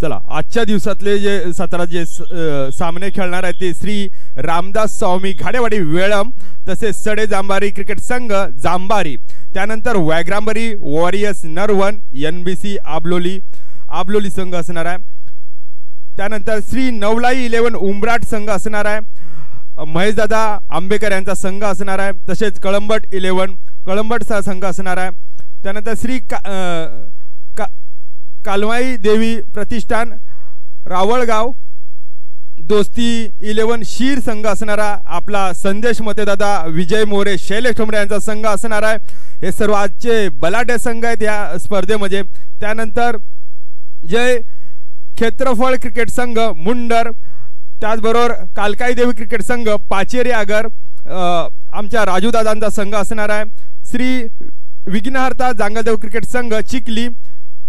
चला आजच्या दिवसातले जे 17 जे सामने खेळणार आहेत ते श्री रामदास स्वामी घाडेवाडी वेळम, तसेच सडे जांबारी क्रिकेट संघ जांबारी, त्यानंतर वॅग्रांबरी वॉरियर्स नरवण NBC आबलोली संघ असणार आहे। त्यानंतर श्री नवलाई 11 उमराट संघ असणार आहे, महेशदादा आंबेकर यांचा संघ असणार आहे, तसेच कळंबट 11 कळंबटचा संघ असणार आहे। त्यानंतर श्री कालमाई देवी प्रतिष्ठान रावळगाव दोस्ती 11 शीर संघ असणारा आपला संदेश मतेदादा विजय मोरे शैलेश ठोंबरे यांचा संघ असणार आहे। हे सर्व आजचे बलाढ्य संघ आहेत या स्पर्धेमध्ये। त्यानंतर जय क्षेत्रफळ क्रिकेट संघ मुंडर, त्याचबरोबर कालकाई देवी क्रिकेट संघ पाचेरी आगर आमच्या राजू दादांचा संघ असणार आहे। श्री विघ्नहर्ता जांगलदेव क्रिकेट संघ चिखली,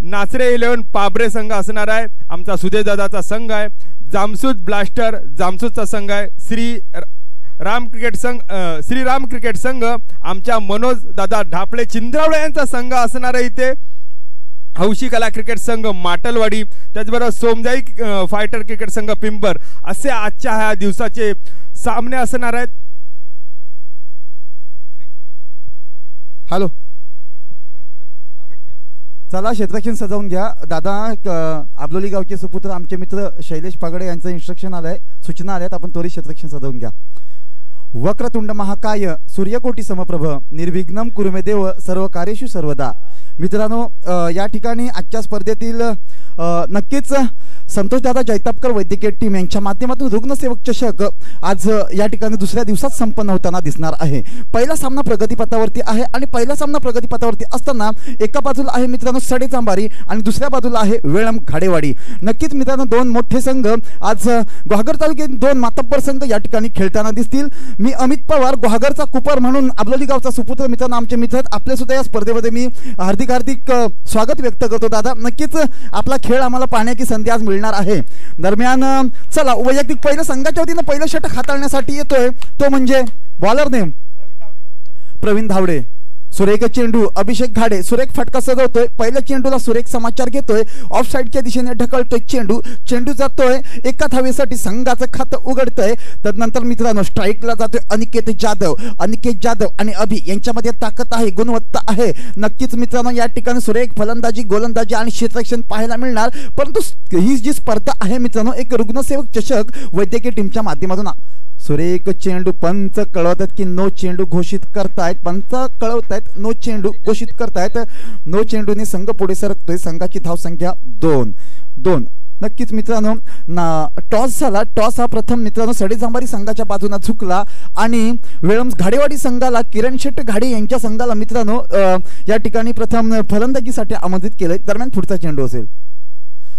नाचरे 11 पाबरे संघ असणार आहे, आमचा सुदेश दादाचा संघ आहे। जामसूद ब्लास्टर जामसूदचा संघ आहे। श्रीराम क्रिकेट संघ आमच्या मनोज दादा ढापळे चिंद्रावळे यांचा संघ असणार आहे इथे। हौशी कला क्रिकेट संघ माटलवाडी, त्याचबरोबर सोमजाई फायटर क्रिकेट संघ पिंपर, असे आजच्या ह्या दिवसाचे सामने असणार आहेत। हॅलो, चला क्षेत्ररक्षण सजवून घ्या दादा। आबलोली गावचे सुपुत्र आमचे मित्र शैलेश पागडे यांचं इन्स्ट्रक्शन आलंय, सूचना आल्यात, आपण त्वरित क्षेत्ररक्षण सजवून घ्या। वक्रतुंड महाकाय सूर्यकोटी समप्रभ निर्विघ्नम कुरुमे देव सर्व कार्येषु सर्वदा। मित्रांनो, या ठिकाणी आजच्या स्पर्धेतील नक्कीच संतोषदादा जैतापकर वैद्यकीय टीम यांच्या माध्यमातून रुग्णसेवक चषक आज या ठिकाणी दुसऱ्या दिवसात संपन्न होताना दिसणार आहे। पहिला सामना प्रगतीपथावरती आहे आणि पहिला सामना प्रगतीपथावरती असताना एका बाजूला आहे मित्रांनो सडे जांबारी आणि दुसऱ्या बाजूला आहे वेळम घाडेवाडी। नक्कीच मित्रांनो दोन मोठे संघ आज गुहागर तालुक्यातील दोन मातब्बर संघ या ठिकाणी खेळताना दिसतील। मी अमित पवार गुहागरचा कुपर म्हणून आबलोली गावचा सुपुत्र मित्रांनो आमचे मित्र आपले सुद्धा या स्पर्धेमध्ये मी हार्दिक स्वागत व्यक्त करतो दादा। नक्कीच आपला खेळ आम्हाला पाहण्याची संधी आज मिळणार आहे। दरम्यान चला वैयक्तिक पहिल्या संघाच्या वतीने पहिलं षटक हाताळण्यासाठी येतोय तो म्हणजे बॉलर नेम प्रवीण धावडे। सुरेख चेंडू अभिषेक घाडे सुरेख फटका सजवतोय, पहिल्या चेंडूला सुरेख समाचार घेतोय, ऑफ साइडच्या दिशेने ढकलतोय चेंडू जातोय एका धावेसाठी संघाचं खातं उघडतंय। तदनंतर मित्रांनो स्ट्राईकला जातोय अनिकेत जाधव आणि अभि यांच्यामध्ये ताकद आहे, गुणवत्ता आहे। नक्कीच मित्रांनो या ठिकाणी सुरेख फलंदाजी गोलंदाजी आणि क्षेत्ररक्षण पाहायला मिळणार, परंतु ही जी स्पर्धा आहे मित्रांनो एक रुग्णसेवक चषक वैद्यकीय टीमच्या माध्यमातून सुरेख चेंडू पंच कळवतात की नो चेंडू घोषित करतायत, पंच कळवतायत नो चेंडू घोषित करतायत। नो चेंडूने संघ पुढे सरकतोय, संघाची धाव संख्या 2-2। नक्कीच मित्रांनो टॉस झाला, टॉस हा प्रथम मित्रांनो सडे जांबारी संघाच्या बाजूने झुकला आणि वेळम घाडेवाडी संघाला किरण शेट घाडे यांच्या संघाला मित्रांनो या ठिकाणी प्रथम फलंदाजीसाठी आमंत्रित केले। दरम्यान पुढचा चेंडू असेल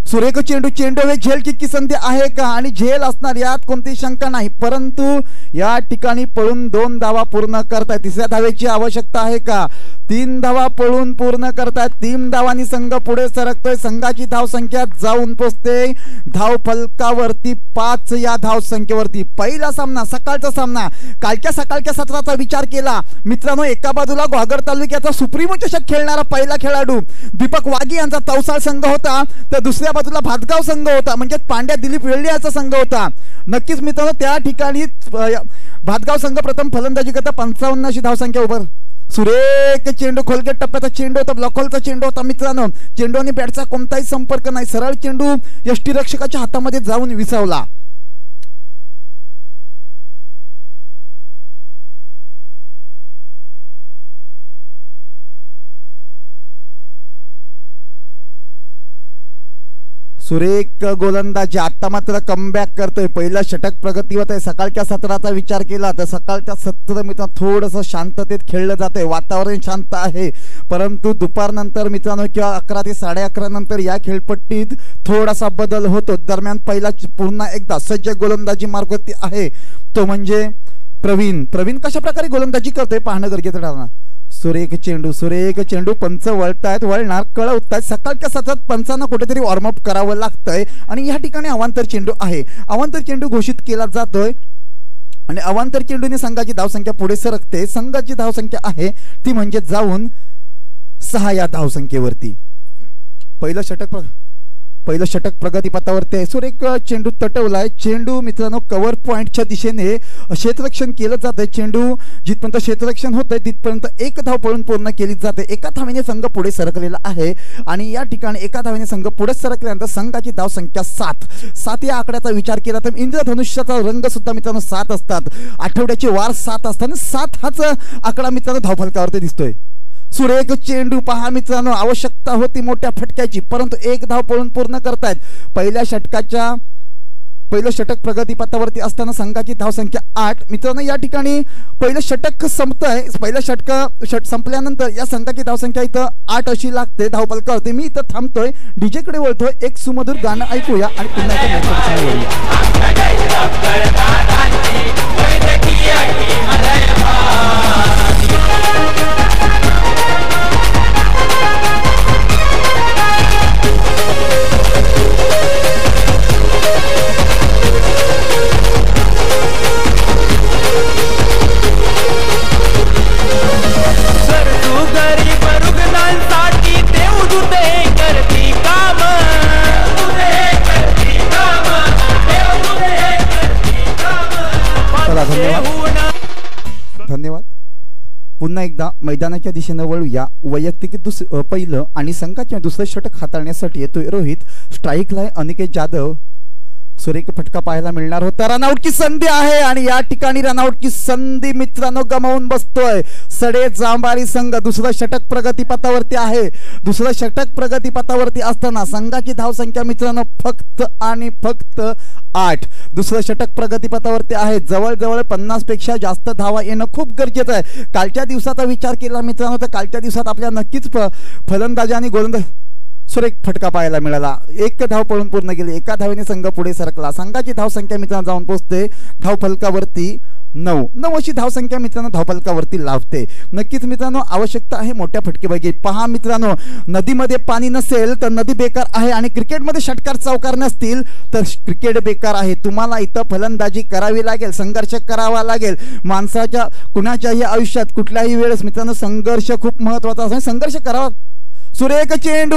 सुरेख चेंडू वे झेल की संधी आहे का आणि झेल असणार यात कोणतीही शंका नाही, परंतु या ठिकाणी पळून 2 धावा पूर्ण करताय, तिसऱ्या धावेची आवश्यकता आहे का? 3 धावा पळून पूर्ण करतायत, 3 धावांनी संघ पुढे सरकतोय, संघाची धाव संख्या जाऊन पोहोचते धाव फलकावरती 5 या धाव संख्येवरती। पहिला सामना सकाळचा सामना कालच्या सकाळच्या सत्राचा विचार केला मित्रांनो, एका बाजूला गुहागर तालुक्याचा सुप्रीमो चषक खेळणारा पहिला खेळाडू दीपक वागी यांचा तवसाळ संघ होता, तर दुसऱ्या बाजूला भातगाव संघ होता, म्हणजे पांड्या दिलीप वेल्ले यांचा संघ होता। नक्कीच मित्रांनो त्या ठिकाणी भातगाव संघ प्रथम फलंदाजी करता 55 अशी धाव संख्या उभर। सुरेख चेंडू खोलगट टप्प्याचा चेंडू होता, ब्लॉकहोलचा चेंडू होता मित्रांनो, चेंडू आणि बॅटचा कोणताही संपर्क नाही, सरळ चेंडू यष्टीरक्षकाच्या हातामध्ये जाऊन विसावला। सुरेख गोलंदाजी आता मात्र कमबॅक करतोय, पहिला षटक प्रगतीवर आहे। सकाळच्या सत्राचा विचार केला तर सकाळच्या सत्र मित्रांनो थोडंसं शांततेत खेळलं जातंय, वातावरण शांत आहे, परंतु दुपारनंतर मित्रांनो किंवा 11 ते 11:30 नंतर या खेळपट्टीत थोडासा बदल होतो। दरम्यान पहिला पुन्हा एकदा सज्ज गोलंदाजी मार्गवरती आहे तो म्हणजे प्रवीण कशा प्रकारे गोलंदाजी करतोय पाहणं गरजेचं ठरणार। सुरेख चेंडू पंच वळतायत, वळणार कळवतायत, सकाळच्या सत्रात पंचांना कुठेतरी वॉर्मअप करावं लागतंय आणि या ठिकाणी अवांतर चेंडू आहे, अवांतर चेंडू घोषित केला जातोय आणि अवांतर चेंडूने संघाची धावसंख्या पुढे सरकते। संघाची धावसंख्या आहे ती म्हणजे जाऊन 6 या धावसंख्येवरती। पहिलं षटक पहिलं षटक प्रगतीपथावरती आहे. सुरेख चेंडू तटवलाय. चेंडू मित्रांनो कव्हर पॉइंटच्या दिशेने क्षेत्ररक्षण केलं जातंय. चेंडू जिथपर्यंत क्षेत्ररक्षण होतंय तिथपर्यंत एक धाव पळून पूर्ण केली जाते. एका धावेने संघ पुढे सरकलेला आहे आणि या ठिकाणी एका धावेने संघ पुढे सरकल्यानंतर संघाची धाव संख्या 7 या आकड्याचा विचार केला तर इंद्रधनुष्याचा रंग सुद्धा मित्रांनो 7 असतात. आठवड्याचे वार 7 असतात. 7 हाच आकडा मित्रांनो धावफलकावरती दिसतोय. सुरेख चेंडू पहा मित्रांनो, आवश्यकता होती मोठ्या फटक्याची परंतु एक धाव पळून पूर्ण करतायत. पहिलं षटक प्रगतीपथावरती असताना संघाची धाव संख्या 8. मित्रांनो या ठिकाणी पहिलं षटक संपतंय. पहिलं षटक संपल्यानंतर या संघाची धाव संख्या इथं 8 अशी लागते धावफलकावरती. मी इथं थांबतोय, डीजे कडे वळतोय, एक सुमधुर गाणं ऐकूया आणि पुन्हा धन्यवाद. पुन्हा एकदा मैदानाच्या दिशेने वळूया. वैयक्तिक पहिलं आणि संघाच्या दुसरं षटक हाताळण्यासाठी येतोय रोहित. स्ट्राईकला अनिकेत जाधव. सुरेख फटका पाहायला मिळणार होता. रनआउटची संधी आहे आणि या ठिकाणी रनआउटची संधी मित्रांनो गमावून बसतोय सडे जांभारी संघ. दुसरं षटक प्रगतीपथावरती आहे. दुसरं षटक प्रगतीपथावरती असताना संघाची धाव संख्या मित्रांनो फक्त आणि फक्त 8. दुसरं षटक प्रगतीपथावरती आहे. जवळजवळ 50 पेक्षा जास्त धावा येणं खूप गरजेचं आहे. कालच्या दिवसाचा विचार केला मित्रांनो तर कालच्या दिवसात आपल्या नक्कीच फलंदाजी आणि गोलंदाज सुरेख फटका पाहायला मिळाला. एक धाव पळून पूर्ण केली. एका धावेने संघ पुढे सरकला. संघाची धाव संख्या मित्रांनो जाऊन पोहोचते धावफलकावरती 9 अशी धाव संख्या मित्रांनो धावफलकावरती लावते. नक्कीच मित्रांनो आवश्यकता आहे मोठ्या फटकेबाजी. पहा मित्रांनो, नदीमध्ये पाणी नसेल तर नदी बेकार आहे आणि क्रिकेटमध्ये षटकार चौकार नसतील तर क्रिकेट बेकार आहे. तुम्हाला इथं फलंदाजी करावी लागेल, संघर्ष करावा लागेल. माणसाच्या कुणाच्याही आयुष्यात कुठल्याही वेळेस मित्रांनो संघर्ष खूप महत्वाचा असतो. संघर्ष करावा. सुरेख चेंडू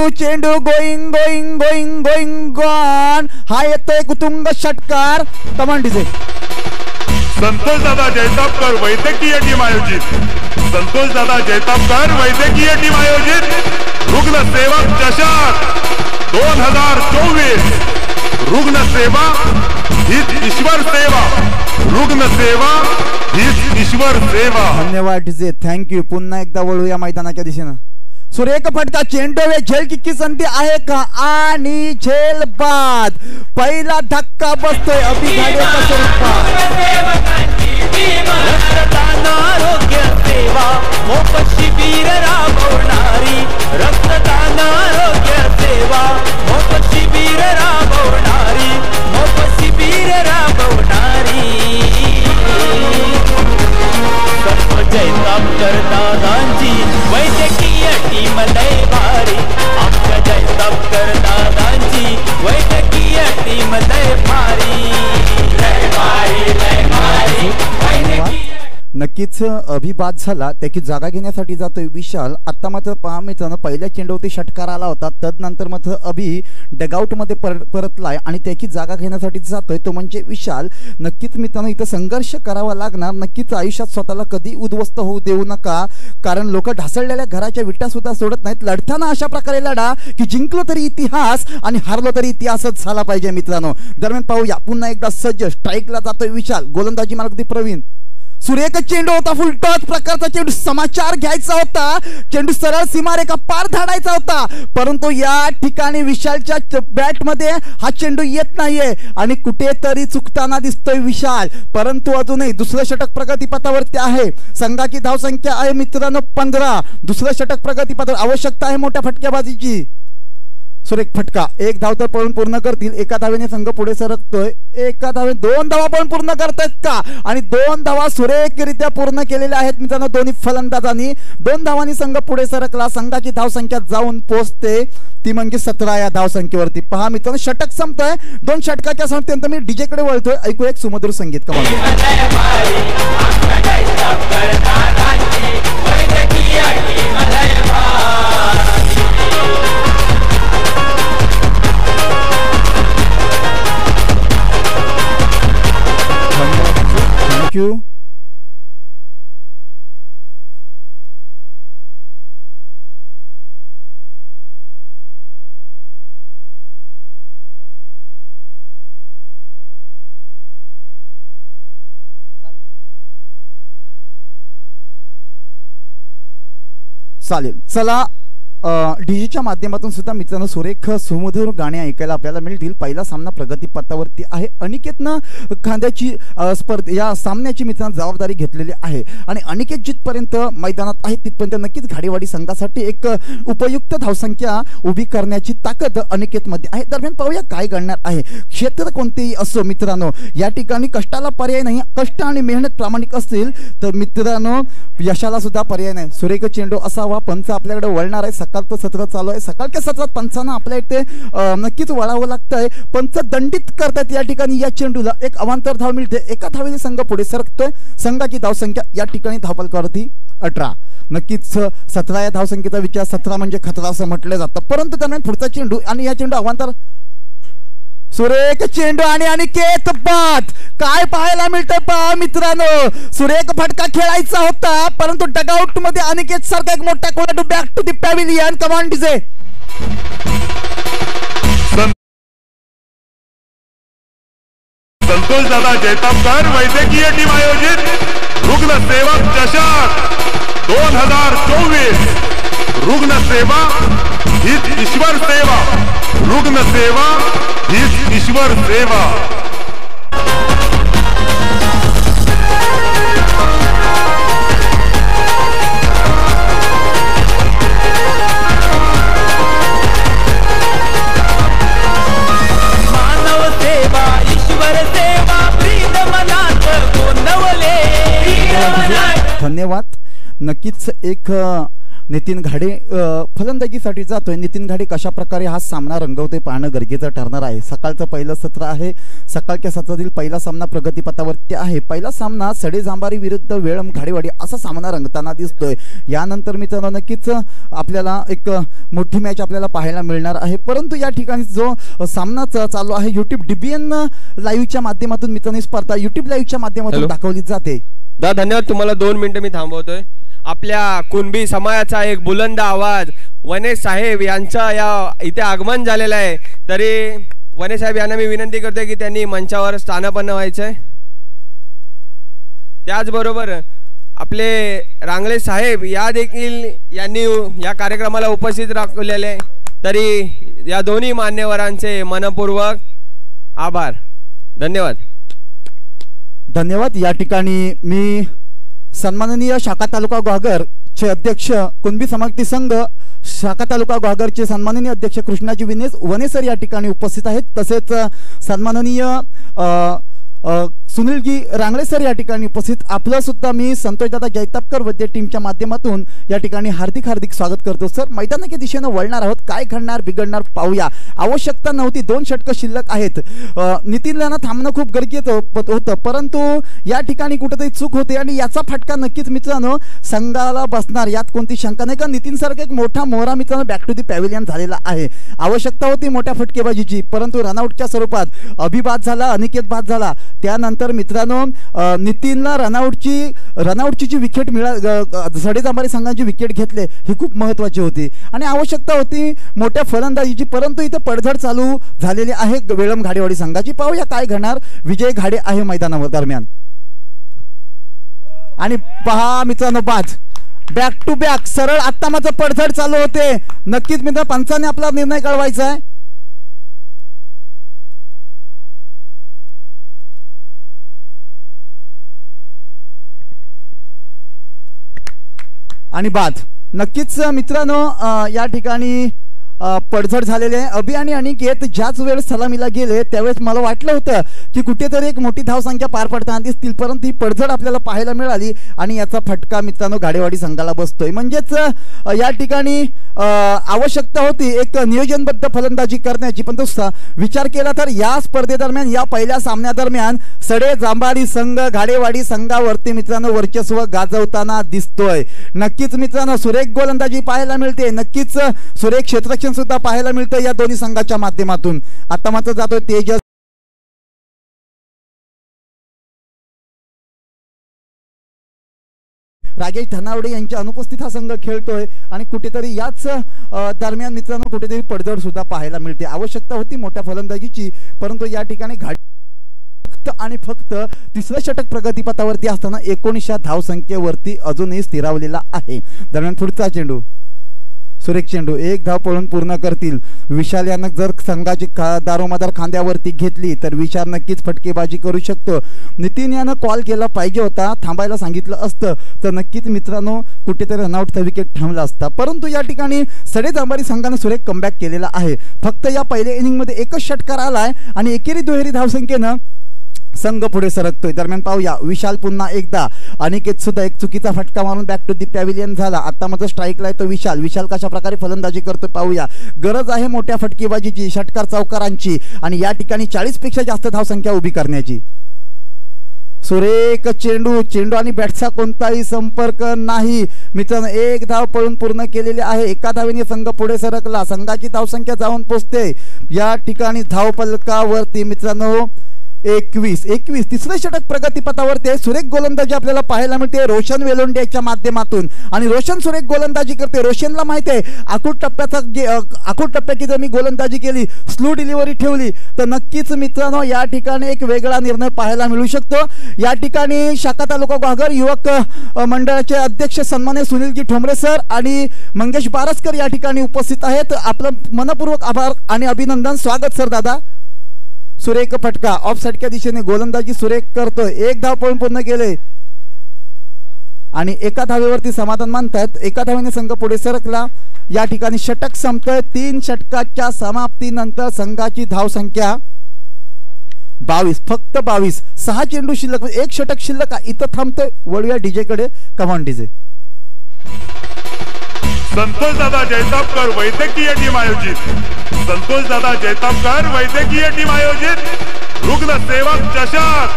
going going going going gone. हा येतोय कुतुंग षटकार. कमान डीजे. संतोष दादा जैतापकर वैद्यकीय टीम आयोजित. संतोष दादा जैतापकर वैद्यकीय टीम आयोजित रुग्ण सेवक चषक 2024. रुग्ण सेवा हीच ईश्वर सेवा. रुग्ण सेवा हीच ईश्वर सेवा. धन्यवाद डीजे, थँक्यू. पुन्हा एकदा वळूया मैदानाच्या दिशेनं. सुरेख फटका. चेंडू झेल किक्की संधी आहे का आणि झेल बाद. पहिला धक्का बसतोय अभिघाड्याच्या स्वरूपात. रक्तदान आरोग्य सेवा मोफत शिबिर राबवणारी. रक्तदान आरोग्य सेवा मोफत शिबिर राबवणारी. मोफत शिबिर राबवणारी. सर्व जैतापकर दादांची वैद्यकीय टीम लय भारी. आमच्या जैतापकर दादांची वैद्यकीय टीम लय भारी. लय भारी लय भारी. नक्कीच अभिबाद झाला. त्याची जागा घेण्यासाठी जातोय विशाल. आता मात्र पहा मित्रांनो, पहिल्या चेंडूवरती षटकार आला होता. तदनंतर मात्र अभि डगआउट मध्ये परतलाय आणि त्याची जागा घेण्यासाठी जातोय तो म्हणजे विशाल. नक्कीच मित्रांनो इथं संघर्ष करावा लागणार. नक्कीच आयुष्यात स्वतःला कधी उद्ध्वस्त होऊ देऊ नका, कारण लोक ढासळलेल्या घराच्या विटा सुद्धा सोडत नाहीत. लढताना अशा प्रकारे लढा की जिंकलो तरी इतिहास आणि हारलो तरी इतिहासच झाला पाहिजे मित्रांनो. दरम्यान पाहूया पुन्हा एकदा सज्ज. स्ट्राईकला जातोय विशाल. गोलंदाजी मार्गदर्शक प्रवीण. सुरेख चेंडू होता. फुल टॉच प्रकारचा चेंडू. समाचार घ्यायचा होता. चेंडू सरळ सीमारेखा पार धाडायचा होता परंतु या ठिकाणी विशालच्या बॅट मध्ये हा चेंडू येत नाहीये आणि कुठेतरी चुकताना दिसतोय विशाल. परंतु अजूनही दुसरं षटक प्रगतीपथावरती आहे. संघाची धाव संख्या आहे मित्रांनो 15. दुसरं षटक प्रगतीपथावर. आवश्यकता आहे मोठ्या फटक्याबाजीची. सुरेख फटका. एक धाव तर पळून पूर्ण करतील. एका धावेने संघ पुढे सरकतोय. एका धावे 2 धावा पण पूर्ण करतायत का आणि 2 धावा सुरेखरित्या पूर्ण केलेल्या आहेत मित्रांनो दोन्ही फलंदाजांनी. 2 धावांनी संघ पुढे सरकला. संघाची धाव संख्या जाऊन पोहोचते ती म्हणजे 17 या धाव संख्येवरती. पहा मित्रांनो षटक संपतोय. 2 षटकाच्या संपत्यंत मी डीजे कडे वळतोय. ऐकू एक सुमधुर संगीत. कमाल. थँक्यू. चालेल. चला डीजेच्या माध्यमातून सुद्धा मित्रांनो सुरेख सुमधुर गाणे ऐकायला आपल्याला मिळतील. पहिला सामना प्रगतीपथावरती आहे. अनिकेतनं खांद्याची या सामन्याची मित्रांनो जबाबदारी घेतलेली आहे आणि अनिकेत जिथपर्यंत मैदानात आहे तिथपर्यंत नक्कीच घाडीवाडी संघासाठी एक उपयुक्त धावसंख्या उभी करण्याची ताकद अनिकेतमध्ये आहे. दरम्यान पाहूया काय घडणार आहे. क्षेत्र कोणतेही असो मित्रांनो, या ठिकाणी कष्टाला पर्याय नाही. कष्ट आणि मेहनत प्रामाणिक असतील तर मित्रांनो यशाला सुद्धा पर्याय नाही. सुरेख चेंडू असावा. पंच आपल्याकडे वळणार आहे. सकाळचं सत्र चालू आहे. सकाळच्या सत्रात पंचांना आपल्या इथे नक्कीच वळावं लागतंय. पंच दंडित करतात या ठिकाणी. या चेंडूला एक अवांतर धाव मिळते. एका धावेने संघ पुढे सरकतोय. संघाची धावसंख्या या ठिकाणी धावफलकावरती 18. नक्कीच 17 या धावसंख्येचा विचार 17 म्हणजे खतरा असं म्हटलं जातं. परंतु दरम्यान पुढचा चेंडू आणि या चेंडू अवांतर सुरेख चेंडू आणि अनिकेत बाद. काय पाहायला मिळतं पहा मित्रांनो. सुरेख फटका खेळायचा होता परंतु डगआउट मध्ये अनिकेत सारखा एक मोठा कोला back to the pavilion. Come on DJ. Santosh दादा जैतापकर वैद्यकीय टीम आयोजित रुग्ण सेवक चषक 2024. रुग्ण सेवा हीच ईश्वर सेवा. रुग्ण सेवा हीच ईश्वर सेवा. मानव सेवा ईश्वर सेवा प्रीत मनात गोंदवले. धन्यवाद. नक्कीच एक नितीन घाडे फलंदाजीसाठी जातोय. नितीन घाडे कशा प्रकारे हा सामना रंगवतोय पाहणं गरजेचं ठरणार आहे. सकाळचं पहिलं सत्र आहे. सकाळच्या सत्रातील पहिला सामना प्रगतीपथावरती आहे. पहिला सामना सडे जांभारी विरुद्ध वेळम घाडेवाडी असा सामना रंगताना दिसतोय. यानंतर मित्रांनो नक्कीच आपल्याला एक मोठी मॅच आपल्याला पाहायला मिळणार आहे. परंतु या ठिकाणी जो सामना चालू आहे युट्यूब DBN लाईव्हच्या माध्यमातून मित्रांनो स्पर्धा युट्यूब लाईव्हच्या माध्यमातून दाखवली जाते. धन्यवाद. तुम्हाला 2 मिनिटं मी थांबवतोय. आपल्या कुणबी समाजाचा एक बुलंद आवाज वने साहेब यांचा या इथे आगमन झालेलं आहे. तरी वने साहेब यांना मी विनंती करतोय की त्यांनी मंचावर स्थानापन्न व्हायचंय. त्याचबरोबर आपले रांगळे साहेब या देखील यांनी या कार्यक्रमाला उपस्थित राखलेले. तरी या दोन्ही मान्यवरांचे मनपूर्वक आभार. धन्यवाद. धन्यवाद. या ठिकाणी मी सन्माननीय शाखा तालुका ग्वागर चे अध्यक्ष कुणबी समाजती संघ शाखा तालुका ग्वागरचे सन्माननीय अध्यक्ष कृष्णाजी वने सर या ठिकाणी उपस्थित आहेत. तसेच सन्माननीय सुनीलजी रांगळे सर या ठिकाणी उपस्थित. आपलं सुद्धा मी संतोषदादा जैतापकर वैद्य टीमच्या माध्यमातून या ठिकाणी हार्दिक स्वागत करतो. सर मैदानाच्या दिशेनं वळणार आहोत. काय घडणार बिघडणार पाहूया. आवश्यकता नव्हती. 2 षटकं शिल्लक आहेत. नितीनला थांबणं खूप गरजेचं होतं परंतु या ठिकाणी कुठेतरी चूक होते आणि याचा फटका नक्कीच मित्रांनो संघाला बसणार यात कोणती शंका नाही. का नितीन सारखा एक मोठा मोहरा मित्रांनो बॅक टू द पॅव्हिलियन झालेला आहे. आवश्यकता होती मोठ्या फटकेबाजीची परंतु रनआउटच्या स्वरूपात अभिबाद झाला. अनिकेत बाद झाला. त्यानंतर मित्रांनो नितीनला रनआउटची जी विकेट सडे जांभारी संघाची विकेट घेतले ही खूप महत्त्वाची होती आणि आवश्यकता होती मोठ्या फलंदाजीची. परंतु इथे पडझड चालू झालेली आहे वेळम घाडेवाडी संघाची. पाहूया काय घडणार. विजय घाडे आहे मैदानावर दरम्यान आणि पहा मित्रांनो बाद बॅक टू बॅक सरळ आत्ता माझं पडझड चालू होते. नक्कीच मित्र पंचाने आपला निर्णय कळवायचा आहे. आणि बाद नक्कीच मित्रांनो या ठिकाणी पडझड झालेले आहे. अभि आणि अनिकेत ज्याच वेळेस सलामीला गेले त्यावेळेस मला वाटलं होतं की कुठेतरी एक मोठी धावसंख्या पार पडताना दिसतील परंतु ही पडझड आपल्याला पाहायला मिळाली आणि याचा फटका मित्रांनो घाडेवाडी संघाला बसतोय. म्हणजेच या ठिकाणी आवश्यकता होती एक नियोजनबद्ध फलंदाजी करण्याची पण विचार केला तर या स्पर्धेदरम्यान या पहिल्या सामन्यादरम्यान सडे जांभारी संघ घाडेवाडी संघावरती मित्रांनो वर्चस्व गाजवताना दिसतोय. नक्कीच मित्रांनो सुरेख गोलंदाजी पाहायला मिळते. नक्कीच सुरेख क्षेत्ररक्षण सुद्धा पाहायला मिळतं या दोन्ही संघाच्या माध्यमातून. आता मात्र जातोय तेजस राजेश धनावडे यांच्या अनुपस्थित हा संघ खेळतोय आणि कुठेतरी याच दरम्यान मित्रांनो कुठेतरी पडझड सुद्धा पाहायला मिळते. आवश्यकता होती मोठ्या फलंदाजीची, परंतु या ठिकाणी फक्त आणि फक्त तिसरं षटक प्रगतीपथावरती असताना 19 धावसंख्येवरती अजूनही स्थिरावलेला आहे. दरम्यान पुढचा चेंडू, सुरेख चेंडू, 1 धाव पळून पूर्ण करतील. विशाल यानं जर संघाची दारोमदार खांद्यावरती घेतली तर विशाल नक्कीच फटकेबाजी करू शकतो. नितीन यानं कॉल केला पाहिजे होता, थांबायला सांगितलं असतं तर नक्कीच मित्रांनो कुठेतरी रनआउटचा विकेट थांबला असता. परंतु या ठिकाणी सडेजांबारी संघानं सुरेख कमबॅक केलेला आहे. फक्त या पहिल्या इनिंगमध्ये एकच षटकार आलाय आणि एकेरी दुहेरी धावसंख्येनं संघ पुढे सरकतोय. दरम्यान पाहूया, विशाल पुन्हा एकदा, अनिकेत सुद्धा एक चुकीचा फटका मारून बॅक टू दी पॅव्हिलियन झाला. आता मात्र स्ट्राईकला येतो विशाल कशा प्रकारे फलंदाजी करतोय पाहूया. गरज आहे मोठ्या फटकेबाजीची, षटकार चौकारांची आणि या ठिकाणी 40 पेक्षा जास्त धावसंख्या उभी करण्याची. सुरेख चेंडू आणि बॅटचा कोणताही संपर्क नाही. मित्रांनो 1 धाव पळून पूर्ण केलेली आहे. एका धावेने संघ पुढे सरकला. संघाची धावसंख्या जाऊन पोहोचते या ठिकाणी धावफलकावरती मित्रांनो 21. तिसरं षटक प्रगतीपथावरती. सुरेख गोलंदाजी आपल्याला पाहायला मिळते रोशन वेलोंडेच्या माध्यमातून आणि रोशन सुरेख गोलंदाजी करते. रोशनला माहिती आहे आखूड टप्प्याची जर मी गोलंदाजी केली, स्लो डिलिव्हरी ठेवली तर नक्कीच मित्रांनो या ठिकाणी एक वेगळा निर्णय पाहायला मिळू शकतो. या ठिकाणी शाखा तालुका घागर युवक मंडळाचे अध्यक्ष सन्मान्य सुनीलजी ठोंबरे सर आणि मंगेश बारसकर या ठिकाणी उपस्थित आहेत. आपलं मनपूर्वक आभार आणि अभिनंदन. स्वागत सर दादा. सुरेख फटका ऑफ साइडच्या दिशेने गोलंदाजी सुरेख करतोय. 1 धाव पळून पूर्ण केले आणि एका धावेवरती समाधान मानतात. एका धावेने संघ पुढे सरकला. या ठिकाणी षटक संपतोय. 3 षटकाच्या समाप्तीनंतर संघाची धावसंख्या 22, फक्त 22. 6 चेंडू शिल्लक, 1 षटक शिल्लक. इथं थांबतोय. वळूया डीजे कडे. कमान डीजे. संतोषदादा जैतापकर वैद्यकीय टीम आयोजित, संतोषदादा जैतापकर वैद्यकीय टीम आयोजित रुग्ण सेवक चषक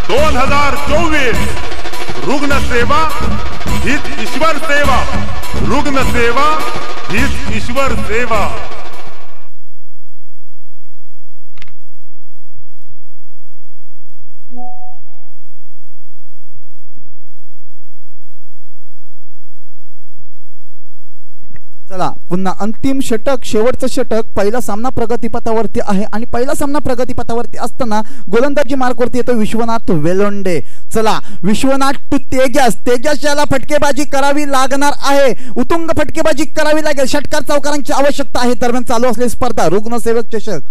2024. रुग्ण सेवा हीच ईश्वर सेवा. रुग्ण सेवा हीच ईश्वर सेवा. चला पुन्हा अंतिम षटक, शेवटचं षटक. पहिला सामना प्रगतीपथावरती आहे आणि पहिला सामना प्रगतीपथावरती असताना गोलंदाजी मार्कवरती येतो विश्वनाथ वेलोंडे. चला विश्वनाथ टू तेजस याला फटकेबाजी करावी लागणार आहे. उत्तुंग फटकेबाजी करावी लागेल. षटकार चौकारांची आवश्यकता आहे. दरम्यान चालू असलेली स्पर्धा रुग्णसेवक चषक.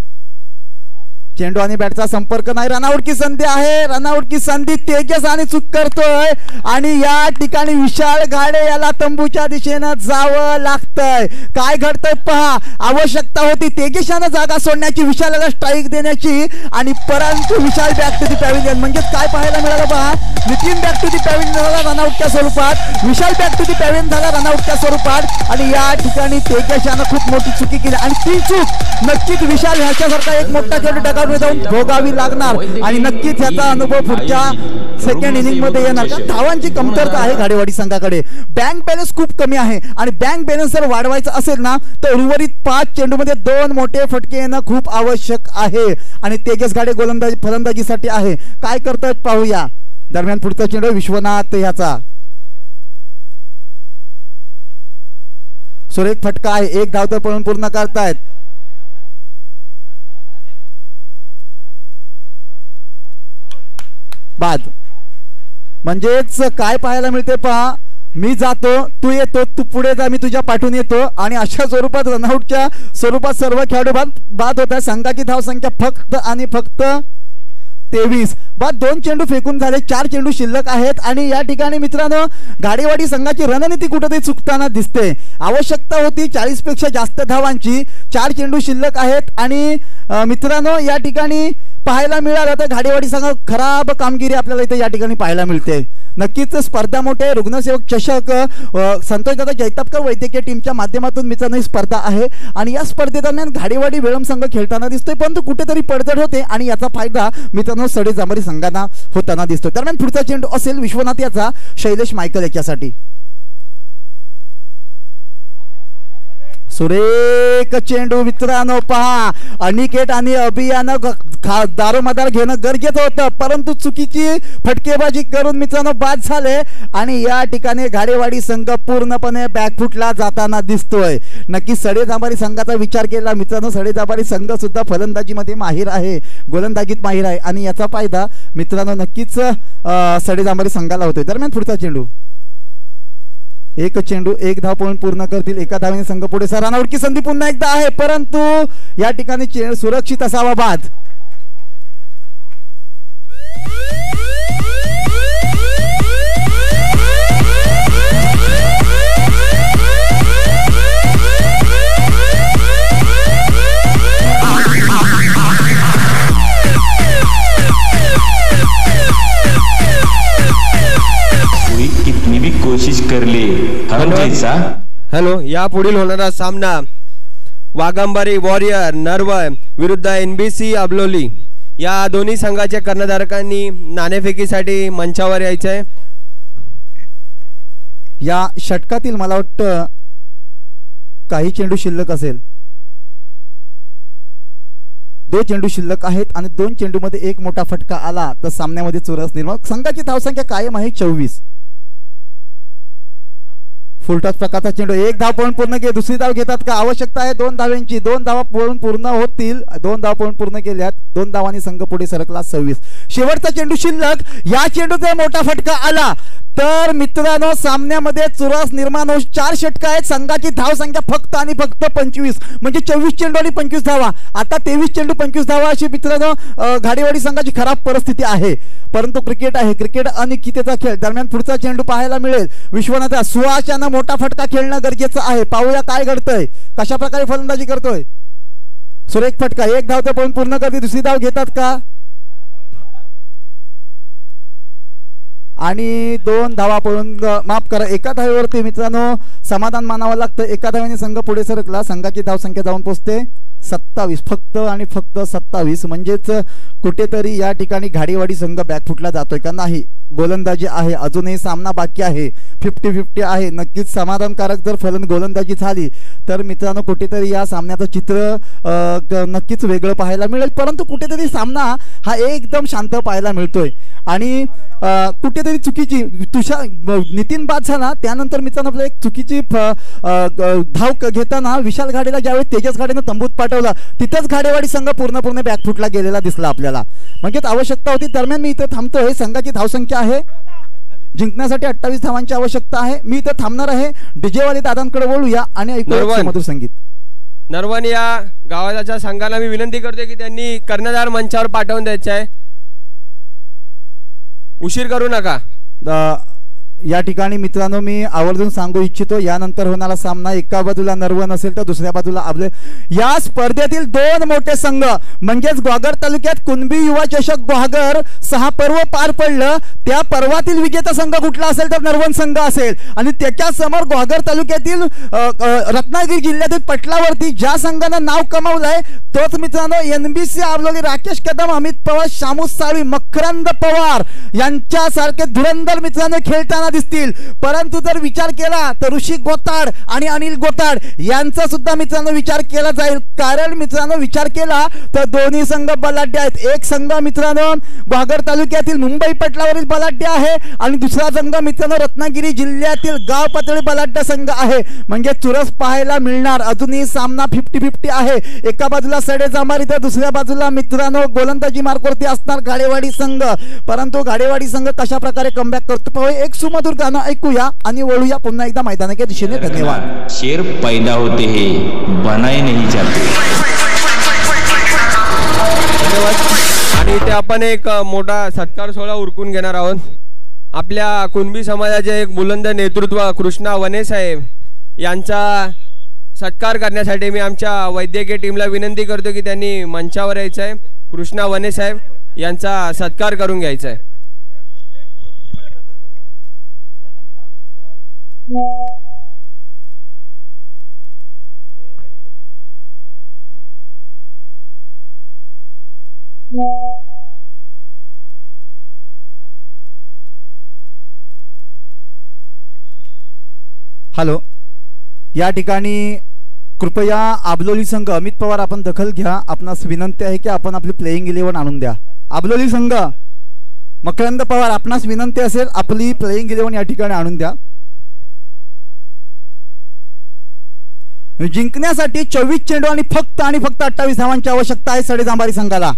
चेंडू आणि बॅटचा संपर्क नाही. रनआउट की संधी आहे. रनआउट की संधी तेजस आणि चूक करतोय आणि या ठिकाणी विशाल घाडे याला तंबूच्या दिशेनं जावं लागतंय. काय घडतंय पहा. आवश्यकता होती तेजसानं जागा सोडण्याची, विशालाला स्ट्राईक देण्याची आणि परंतु Vishal back to the pavilion. म्हणजे काय पाहायला मिळालं पहा. Nitin back to the pavilion झाला रनआउटच्या स्वरूपात. Vishal back to the pavilion झाला रनआउटच्या स्वरूपात आणि या ठिकाणी तेजसानं खूप मोठी चुकी केली आणि ती चूक नक्कीच विशाल ह्याच्यासारखा एक मोठा खेळाडू टाका जाऊन भोगावी लागणार आणि नक्कीच याचा अनुभव पुढच्या सेकंड इनिंग मध्ये येणार. धावांची कमतरता आहे घाडेवाडी संघाकडे. बँक बॅलन्स खूप कमी आहे आणि बँक बॅलन्स जर वाढवायचा असेल ना तर उर्वरित 5 चेंडूमध्ये 2 मोठे फटके येणं खूप आवश्यक आहे आणि तेजस घाडे गोलंदाजी फलंदाजीसाठी आहे. काय करतायत पाहूया. दरम्यान पुढचा चेंडू विश्वनाथ याचा सुरेख फटका आहे. 1 धाव तर पळून पूर्ण करतायत. बाद. म्हणजेच काय पाहायला मिळते पहा. मी जातो, तू येतो, तू पुढे जा, मी तुझ्या पाठून येतो आणि अशा स्वरूपात रनआउटच्या स्वरूपात सर्व खेळाडू बाद होत आहे. संघाची धावसंख्या फक्त आणि फक्त 23. बाद 2 चेंडू फेकून झाले. 4 चेंडू शिल्लक आहेत आणि या ठिकाणी मित्रांनो घाडेवाडी संघाची रणनीती कुठेतरी चुकताना दिसते. आवश्यकता होती 40 पेक्षा जास्त धावांची. 4 चेंडू शिल्लक आहेत आणि मित्रांनो या ठिकाणी पाहायला मिळालं तर घाडेवाडी संघ खराब कामगिरी आपल्याला इथे या ठिकाणी पाहायला मिळते. नक्कीच स्पर्धा मोठे रुग्णसेवक चषक संतोषदादा जैतापकर वैद्यकीय टीमच्या माध्यमातून मित्रांनो ही स्पर्धा आहे आणि या स्पर्धेदरम्यान घाडेवाडी वेळम संघ खेळताना दिसतोय परंतु कुठेतरी पडझड होते आणि याचा फायदा मित्रांनो सडेजांबारी संघांना होताना दिसतोय. दरम्यान पुढचा चेंडू असेल विश्वनाथ याचा शैलेश मायकल याच्यासाठी. सुरेख चेंडू मित्रांनो, पहा अनिकेत आणि अभियान दारोमदार घेणं गरजेचं होतं, परंतु चुकीची फटकेबाजी करून मित्रांनो बाद झाले आणि या ठिकाणी घाडेवाडी संघ पूर्णपणे बॅकफुटला जाताना दिसतोय. नक्की सडेजांबारी संघाचा विचार केला मित्रांनो, सडेजांबारी संघ सुद्धा फलंदाजीमध्ये माहीर आहे, गोलंदाजीत माहीर आहे आणि याचा फायदा मित्रांनो नक्कीच सडेजांबारी संघाला होतोय. दरम्यान पुढचा चेंडू, एक चेंडू एक धाव पळून पूर्ण करतील, एका धावेने संघ पुढे. रनआउटची संधी पुन्हा एकदा आहे, परंतु या ठिकाणी चेंडू सुरक्षित असावा बाद. कितनी भी कोशिश कर ले हम जैसा. हॅलो, या पुढील होणारा सामना वाघंबारी वॉरियर नर्व विरुद्ध NBC अबलोली या दोन्ही संघाच्या कर्णधारकांनी नाणेफेकीसाठी मंचावर यायचे आहे. या षटकातील मला वाटतं काही चेंडू शिल्लक असेल, 2 चेंडू शिल्लक आहेत आणि 2 चेंडूमध्ये एक मोठा फटका आला तर सामन्यामध्ये चुरस निर्माण. संघाची धावसंख्या कायम आहे 24. फुलटॉस प्रकारचा चेंडू, एक धाव पळून पूर्ण केली, दुसरी धाव घेतात का? आवश्यकता आहे 2 धावांची, 2 धावा पळून पूर्ण होतील, 2 धाव पळून पूर्ण केल्यात, 2 धावांनी संघ पुढे सरकला 26. शेवटचा चेंडू शिल्लक, या चेंडूचा मोठा फटका आला तर मित्रांनो सामन्यामध्ये चुरस निर्माण होऊ. 4 षटका आहेत, संघाची धावसंख्या फक्त आणि फक्त 25, म्हणजे 24 चेंडू आणि 25 धावा. आता 23 चेंडू 25 धावा अशी मित्रांनो घाडेवाडी संघाची खराब परिस्थिती आहे, परंतु क्रिकेट आहे, क्रिकेट अनिश्चिततेचा खेळ. दरम्यान पुढचा चेंडू पाहायला मिळेल. विश्वनाथ सुहास यांना मोठा फटका खेळणं गरजेचं आहे. पाहूया काय घडतंय, कशा प्रकारे फलंदाजी करतोय. सुरेख फटका, एक धाव तर पळून पूर्ण करते, दुसरी धाव घेतात का? आणि 2 धावा पळून, माफ करा, एका धावेवरती मित्रांनो समाधान मानावं लागतं. एका धावेने संघ पुढे सरकला, संघाची धावसंख्या जाऊन पोहोचते 27, फक्त आणि फक्त 27. म्हणजेच कुठेतरी या ठिकाणी घाडेवाडी संघ बॅकफुटला जातोय का नाही. गोलंदाजी आहे, अजूनही सामना बाकी आहे, 50-50 आहे. नक्कीच समाधानकारक जर गोलंदाजी झाली तर मित्रांनो कुठेतरी या सामन्याचं चित्र नक्कीच वेगळं पाहायला मिळेल, परंतु कुठेतरी सामना हा एकदम शांत पाहायला मिळतोय. आणि कुठेतरी चुकीची नितीन बाद झाला त्यानंतर मित्रांनो आपल्याला एक चुकीची धाव घेताना विशाल घाडेला ज्यावेळी तेजस घाडेनं तंबूत पाठवला तिथंच घाडेवाडी संघ पूर्णपणे बॅकफुटला गेलेला दिसला आपल्याला. म्हणजेच आवश्यकता होती. दरम्यान मी इथं थांबतोय. संघाची धावसंख्या आहे, जिंकण्यासाठी 28 धावांची आवश्यकता आहे. मी इथं थांबणार आहे. डीजेवाले दादांकडे बोलूया आणि ऐकूया मधुर संगीत. नरवण या गावाच्या संघाला मी विनंती करतोय की त्यांनी कर्णधार मंचावर पाठवून द्यायचे आहे, उशीर करू नका. या ठिकाणी मित्रांनो मी आवर्जून सांगू इच्छितो, यानंतर होणारा सामना एका बाजूला नरवण असेल तर दुसऱ्या बाजूला आपले. या स्पर्धेतील 2 मोठे संघ म्हणजेच ग्वागर तालुक्यात कुणबी युवा चषक ग्वागर 6 पर्व पार पडलं. त्या पर्वातील विजेता संघ कुठला असेल तर नरवण संघ असेल आणि त्याच्या समोर ग्वागर तालुक्यातील रत्नागिरी जिल्ह्यातील पटलावरती ज्या संघानं नाव कमावलंय तोच मित्रांनो NBC अबलोली राकेश कदम, अमित पवार, शामू साळवी, मकरंद पवार यांच्यासारखे धुरंधर मित्रांनो खेळताना दिसतील. परंतु जर विचार केला तर ऋषी गोताड आणि अनिल गोताड यांचा सुद्धा मित्रांनो विचार केला जाईल. कारण मित्रांनो विचार केला तर दोन्ही संघ बलाढ्य आहेत. एक संघ मित्रांनो ग्वागर तालुक्यातील मुंबई पटलावरील बलाढ्य आहे आणि दुसरा संघ मित्रांनो रत्नागिरी जिल्ह्यातील गाव पातळी बलाढ्य संघ आहे. म्हणजे चुरस पाहायला मिळणार. अजूनही सामना 50-50 आहे. एका बाजूला सडेजांबारी तर दुसऱ्या बाजूला मित्रांनो गोलंदाजी मार्कवरती असणार घाडेवाडी संघ. परंतु घाडेवाडी संघ कशा प्रकारे कमबॅक करतो पाहू. एक सुमधुर गाणं ऐकूया आणि वळूया पुन्हा एकदा मैदानाच्या दिशेने. धन्यवाद. शेर पैदा होते हैं बनाए नहीं जाते. आणि इथे आपण एक मोठा सत्कार सोहळा उरकून घेणार आहोत. आपल्या कुणबी समाजाचे एक बुलंद नेतृत्व कृष्णा वने साहेब यांचा सत्कार करण्यासाठी मी आमच्या वैद्यकीय टीमला विनंती करतो की त्यांनी मंचावर यायचं आहे. कृष्णा वने साहेब यांचा सत्कार करून घ्यायचा आहे. हॅलो, या ठिकाणी कृपया आबलोली संघ अमित पवार आपण दखल घ्या. आपणास विनंती आहे की आपण आपली प्लेइंग 11 आणून द्या. आबलोली संघ मकरंद पवार आपणास विनंती असेल आपली प्लेइंग 11 या ठिकाणी आणून द्या. जिंकण्यासाठी 24 चेंडू आणि फक्त 28 धावांची आवश्यकता आहे सडे जांभारी संघाला.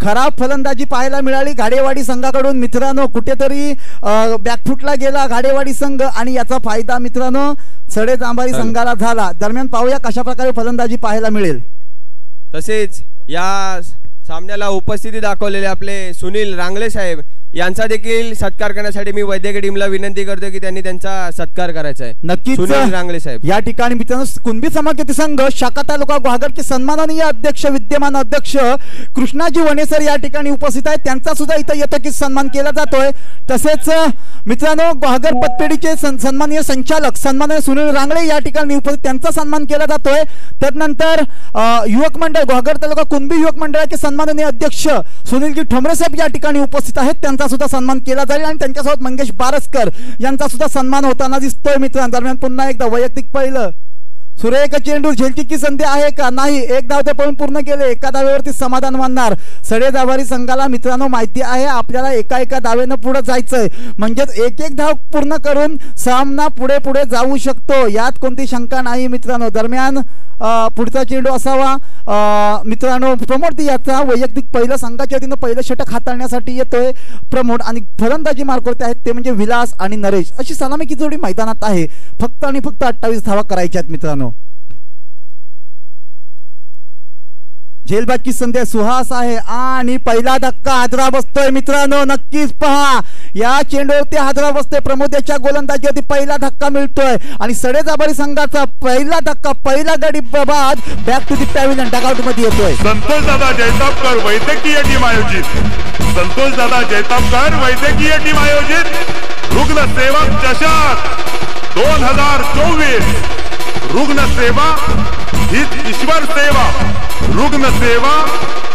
खराब फलंदाजी पाहायला मिळाली घाडेवाडी संघाकडून मित्रांनो. कुठेतरी बॅकफुटला गेला घाडेवाडी संघ आणि याचा फायदा मित्रांनो सडे जांभारी संघाला झाला. दरम्यान पाहूया कशा प्रकारे फलंदाजी पाहायला मिळेल. तसेच या सामन्याला उपस्थिती दाखवलेले आपले सुनील रांगले साहेब यांचा देखील सत्कार करण्यासाठी मी वैद्यकीय टीमला विनंती करतो की त्यांनी त्यांचा सत्कार करायचा आहे. नक्कीच सुनील रांगले साहेब या ठिकाणी मित्रांनो कुणबी समाज संघ शाखा तालुका गुहागर के सन्माननीय अध्यक्ष विद्यमान अध्यक्ष कृष्णाजी वनेसर या ठिकाणी उपस्थित आहेत. त्यांचा सुद्धा इथं यथोचित सन्मान केला जातोय. तसेच मित्रांनो गुहागर पतपेढीचे सन्माननीय संचालक सन्माननीय सुनील रांगळे या ठिकाणी उपस्थित त्यांचा सन्मान केला जातोय. त्यानंतर युवक मंडळ गुहागर तालुका कुणबी युवक मंडळाचे सन्माननीय अध्यक्ष सुनीलजी ठोंबरे साहेब या ठिकाणी उपस्थित आहेत. त्यांचा सुद्धा सन्मान केला जाईल आणि त्यांच्यासोबत मंगेश बारसकर यांचा सुद्धा सन्मान होताना दिसतोय. मित्रांनो दरम्यान पुन्हा एकदा वैयक्तिक पहिलं सुरेख चेंडू झेलची संधी आहे का नाही. एक धाव ते पळून पूर्ण केले. एका धावेवरती समाधान मानणार सडे जांभारी संघाला. मित्रांनो माहिती आहे आपल्याला एका धावेनं पुढे जायचंय म्हणजेच एक धाव पूर्ण करून सामना पुढे जाऊ शकतो यात कोणती शंका नाही. मित्रांनो दरम्यान पुढचा चेंडू असावा मित्रांनो प्रमोद याचा वैयक्तिक पहिलं संघाच्या वतीनं पहिलं षटक हाताळण्यासाठी येतोय प्रमोद आणि फलंदाजी मार्कवरती आहेत ते म्हणजे विलास आणि नरेश. अशी सलामीची जोडी मैदानात आहे. फक्त 28 धावा करायच्या आहेत मित्रांनो. झेलबादची संधी सुहास आहे आणि पहिला धक्का हादरा बसतोय मित्रांनो. नक्कीच पहा या चेंडूवरती हादरा बसतोय. प्रमोद याच्या गोलंदाजीवरती पहिला धक्का मिळतोय आणि सडे जांभारी संघाचा पहिला धक्का पहिला गडी बाद back to the pavilion dugout मध्ये येतोय. संतोष दादा जैतापकर वैद्यकीय टीम आयोजित संतोष दादा जैतापकर वैद्यकीय टीम आयोजित रुग्ण सेवक चषक 2024. रुग्ण सेवा हीच ईश्वर सेवा. रुग्ण सेवा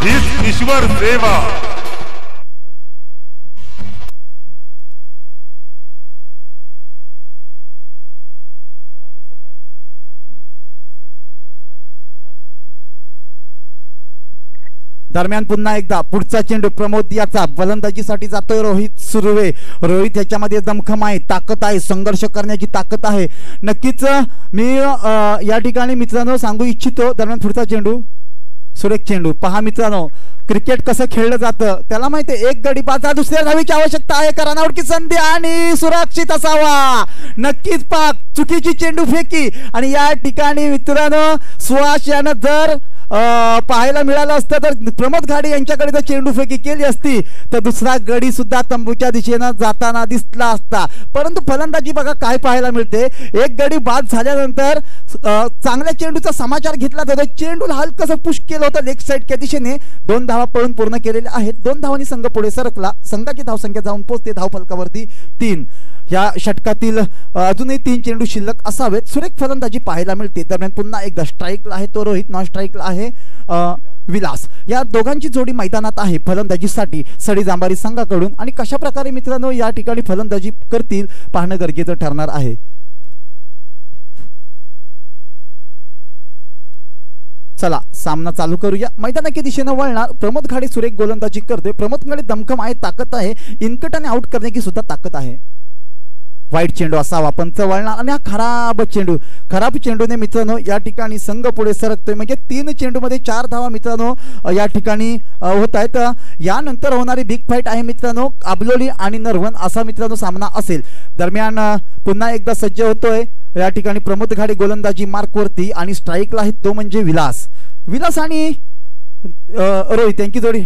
हीच ईश्वर सेवा. दरम्यान पुन्हा एकदा पुढचा चेंडू प्रमोद याचा फलंदाजीसाठी जातोय रोहित सुर्वे. रोहित याच्यामध्ये दमखम आहे ताकद आहे संघर्ष करण्याची ताकद आहे. नक्कीच मी या ठिकाणी मित्रांनो सांगू इच्छितो. दरम्यान पुढचा चेंडू सुरेख चेंडू. पहा मित्रांनो क्रिकेट कसं खेळलं जातं त्याला माहिती आहे. एक गडी बाद दुसऱ्या धावेची आवश्यकता आहे. रनआउटची संधी आणि सुरक्षित असावा. नक्कीच पाक चुकीची चेंडू फेकी आणि या ठिकाणी मित्रांनो सुहास यानं जर पाहायला मिळालं असतं तर प्रमोद घाडे यांच्याकडे जर चेंडू फेकी केली असती तर दुसरा गडी सुद्धा तंबूच्या दिशेनं जाताना दिसला असता. परंतु फलंदाजी बघा काय पाहायला मिळते. एक गडी बाद झाल्यानंतर चांगल्या चेंडूचा समाचार घेतला जातो. चेंडूला हलकसं पुश केलं होतं लेग साईडच्या दिशेने. 2 धावा पळून पूर्ण केलेल्या आहेत. 2 धावांनी संघ पुढे सरकला. संघाची धावसंख्या जाऊन पोहोचते धावफलकावरती 3. या षटकातील अजूनही 3 चेंडू शिल्लक असावेत. सुरेख फलंदाजी पाहायला मिळते. दरम्यान पुन्हा एकदा स्ट्राईकला आहे तो रोहित. नॉन स्ट्राईकला आहे विलास. या दोघांची जोडी मैदानात आहे फलंदाजीसाठी सडी जांभारी संघाकडून आणि कशा प्रकारे मित्रांनो या ठिकाणी फलंदाजी करतील पाहणं गरजेचं ठरणार आहे. चला सामना चालू करूया. मैदानाच्या दिशेनं वळणार प्रमोद घाडे सुरेख गोलंदाजी करतोय. प्रमोद घाडे दमखम आहे ताकद आहे. इनकट आणि आउट करण्याची सुद्धा ताकद आहे. वाईट चेंडू असावा पंच वळणार आणि हा खराब चेंडूने मित्रांनो या ठिकाणी संघ पुढे सरकतोय. म्हणजे 3 चेंडूमध्ये 4 धावा मित्रांनो या ठिकाणी होत आहेत. यानंतर होणारी बिग फाईट आहे मित्रांनो आबलोली आणि नरवण असा मित्रांनो सामना असेल. दरम्यान पुन्हा एकदा सज्ज होतोय या ठिकाणी प्रमोद घाडे गोलंदाजी मार्कवरती आणि स्ट्राईकला आहे तो म्हणजे विलास आणि रोहित यांची जोडी.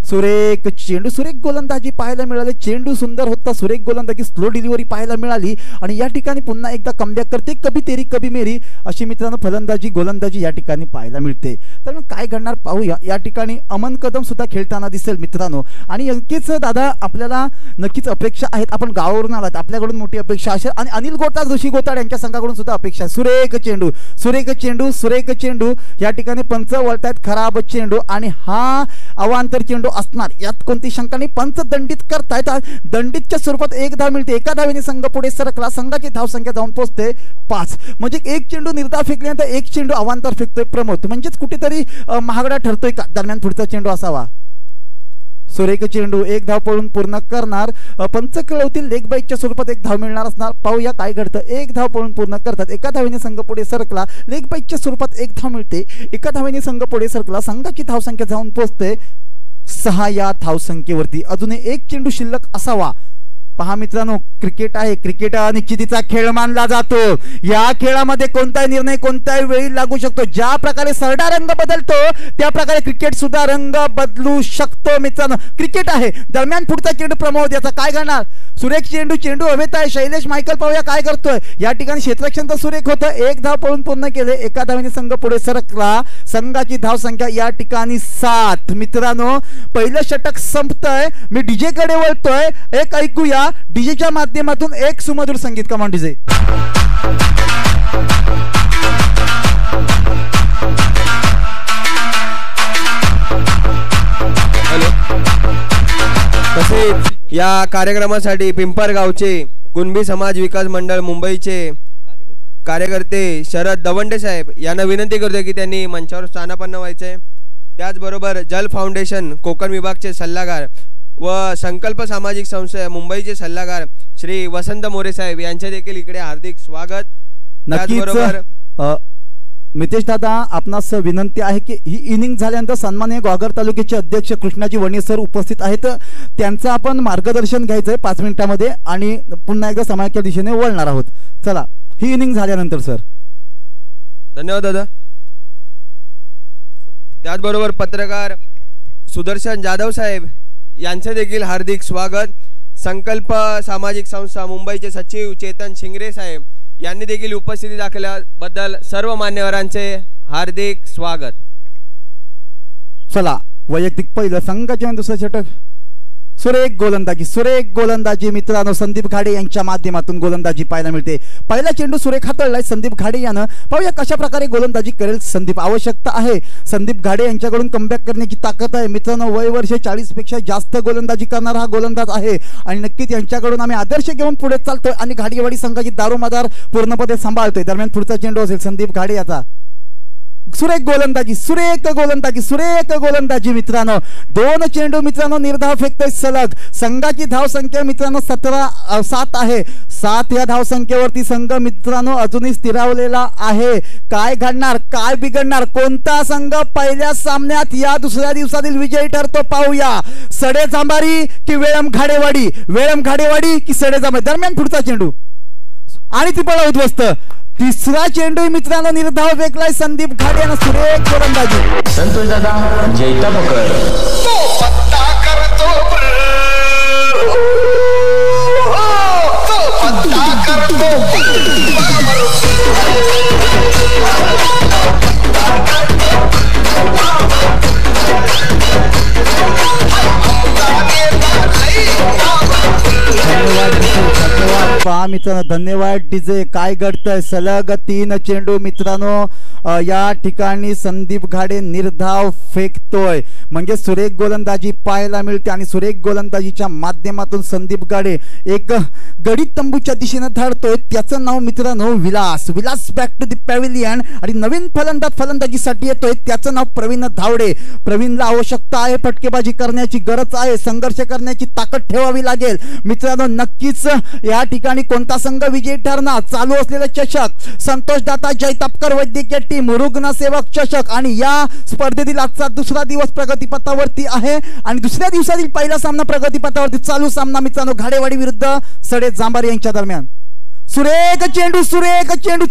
सुरेख चेंडू सुरेख गोलंदाजी पाहायला मिळाली. चेंडू सुंदर होता. सुरेख गोलंदाजी स्लो डिलिव्हरी पाहायला मिळाली आणि या ठिकाणी पुन्हा एकदा कमबॅक करते. कभी तेरी कभी मेरी अशी मित्रांनो फलंदाजी गोलंदाजी या ठिकाणी पाहायला मिळते. तर काय घडणार पाहूया. या ठिकाणी अमन कदम सुद्धा खेळताना दिसेल मित्रांनो. आणि नक्कीच दादा आपल्याला नक्कीच अपेक्षा आहेत. आपण गावावरून आलात आपल्याकडून मोठी अपेक्षा असेल आणि अनिल गोताड ऋषी गोताड यांच्या संघाकडून सुद्धा अपेक्षा आहे. सुरेख चेंडू या ठिकाणी पंच वळतायत. खराब चेंडू आणि हा अवांतर चेंडू असणार यात कोणती शंका नाही. पंच दंडित करतायत. दंडितच्या स्वरूपात 1 धाव मिळते. एका धावेने संघ पुढे सरकला. संघाची धावसंख्या जाऊन पोहोचते 5. म्हणजे 1 चेंडू निर्धाव फेकल्यानंतर 1 चेंडू अवांतर फेकतोय प्रमोद. म्हणजेच कुठेतरी महागडा ठरतोय का दरम्यान पुढचा चेंडू असावा. सुरेख चेंडू 1 धाव पळून पूर्ण करणार. पंच कळवतील लेग बाईकच्या स्वरूपात 1 धाव मिळणार असणार. पाहूया काय घडतं. 1 धाव पळून पूर्ण करतात. एका धावेने संघ पुढे सरकला. लेग बाईकच्या स्वरूपात 1 धाव मिळते. एका धावेने संघ पुढे सरकला. संघाची धावसंख्या जाऊन पोहोचते 6 या धावसंख्येवरती. अजूनही 1 चेंडू शिल्लक असावा. पहा मित्रांनो, क्रिकेट आहे. क्रिकेट अनिश्चितीचा खेळ मानला जातो. या खेळामध्ये कोणताही निर्णय कोणत्याही वेळी लागू शकतो. ज्या प्रकारे सरडा रंग बदलतो त्या प्रकारे क्रिकेट सुद्धा रंग बदलू शकतो. मित्रांनो, क्रिकेट आहे. दरम्यान पुढचा चेंडू प्रमोद. याचा काय करणार. सुरेख चेंडू हवेत आहे. शैलेश मायकल पाहूया काय करतोय. या ठिकाणी क्षेत्ररक्षण तर सुरेख होतं. 1 धाव पळून पूर्ण केले. एका धावेने संघ पुढे सरकला. संघाची धावसंख्या या ठिकाणी 7. मित्रांनो, पहिलं षटक संपतंय. मी डीजे कडे वळतोय. एक ऐकूया डीजेच्या माध्यमातून एक सुमधुर संगीत. कमान डीजे. तसेच या कार्यक्रमासाठी पिंपरगावचे कुणबी समाज विकास मंडळ मुंबईचे कार्यकर्ते शरद दवंडे साहेब यांना विनंती करतोय की त्यांनी मंचावर स्थानापन्न व्हायचे. त्याचबरोबर जल फाउंडेशन कोकण विभागचे सल्लागार व संकल्प सामाजिक संस्था मुंबईचे सल्लागार श्री वसंत मोरे साहेब यांचे देखील इकडे हार्दिक स्वागत. नक्कीच मितेश दादा, आपणास विनंती आहे की ही इनिंग झाल्यानंतर सन्माननीय ग्वागर तालुक्याचे अध्यक्ष कृष्णाजी वणी सर उपस्थित आहेत. त्यांचं आपण मार्गदर्शन घ्यायचंय 5 मिनिटांमध्ये आणि पुन्हा एकदा समाजाच्या दिशेने वळणार आहोत. चला, ही इनिंग झाल्यानंतर सर. धन्यवाद दादा. त्याचबरोबर पत्रकार सुदर्शन जाधव साहेब यांचे देखील हार्दिक स्वागत. संकल्प सामाजिक संस्था मुंबईचे सचिव चेतन शिंगरे साहेब यांनी देखील उपस्थिती दाखवल्याबद्दल सर्व मान्यवरांचे हार्दिक स्वागत. चला, वैयक्तिक पहिलं संघाचे दुसरं षटक. सुरेख गोलंदाजी मित्रांनो, संदीप घाडे यांच्या माध्यमातून गोलंदाजी पाहायला मिळते. पहिला चेंडू सुरेख हाताळलाय संदीप घाडे यानं. पाहूया कशा प्रकारे गोलंदाजी करेल संदीप. आवश्यकता आहे संदीप घाडे यांच्याकडून कमबॅक करण्याची ताकद आहे. मित्रांनो, वय वर्ष 40 पेक्षा जास्त गोलंदाजी करणारा हा गोलंदाज आहे आणि नक्कीच यांच्याकडून आम्ही आदर्श घेऊन पुढे चालतोय आणि घाडीवाडी संघाची दारोमदार पूर्णपणे सांभाळतोय. दरम्यान पुढचा चेंडू असेल संदीप घाडे याचा. सुरेख गोलंदाजी मित्रांनो. 2 चेंडू मित्रांनो निर्धाव फेकतोय सलग. संघाची धाव संख्या मित्रांनो 7 आहे. 7 या धाव संख्येवरती संघ मित्रांनो अजूनही स्थिरावलेला आहे. काय घडणार, काय बिघडणार, कोणता संघ पहिल्या सामन्यात या दुसऱ्या दिवसातील विजयी ठरतो पाहूया. सडे जांभारी की वेळम घाडेवाडी की सडे जांभारी. दरम्यान पुढचा चेंडू आणि ती पळा उद्ध्वस्त. तिसरा चेंडू मित्रांनो निर्धाव फेकलाय संदीप घाडे यांना. सुरेख गोलंदाजी. संतोष दादा जैतापकर. मित्रांनो, धन्यवाद डीजे. काय घडतंय, सलग 3 चेंडू मित्रांनो या ठिकाणी संदीप घाडे निर्धाव फेकतोय. म्हणजे सुरेख गोलंदाजी पाहायला मिळते आणि सुरेख गोलंदाजीच्या माध्यमातून संदीप घाडे एक गडी तंबूच्या दिशेने धाडतोय. त्याचं नाव मित्रांनो Vilas back to the pavilion. आणि नवीन फलंदाजीसाठी येतोय. त्याचं नाव प्रवीण धावडे. प्रवीणला आवश्यकता आहे फटकेबाजी करण्याची गरज आहे. संघर्ष करण्याची ताकद ठेवावी लागेल मित्रांनो. नक्कीच या ठिकाणी कोणता संघ विजयी ठरणार. चालू असलेला चषक संतोष दाता जैतापकर वैद्यकीय टीम रुग्णसेवक चषक आणि या स्पर्धेतील आजचा दुसरा दिवस प्रगतीपथावरती आहे आणि दुसऱ्या दिवसातील पहिला सामना प्रगतीपथावरती. चालू सामना मित्रांनो घाडेवाडी विरुद्ध सडे जांभारी यांच्या दरम्यान. सुरेख चेंडू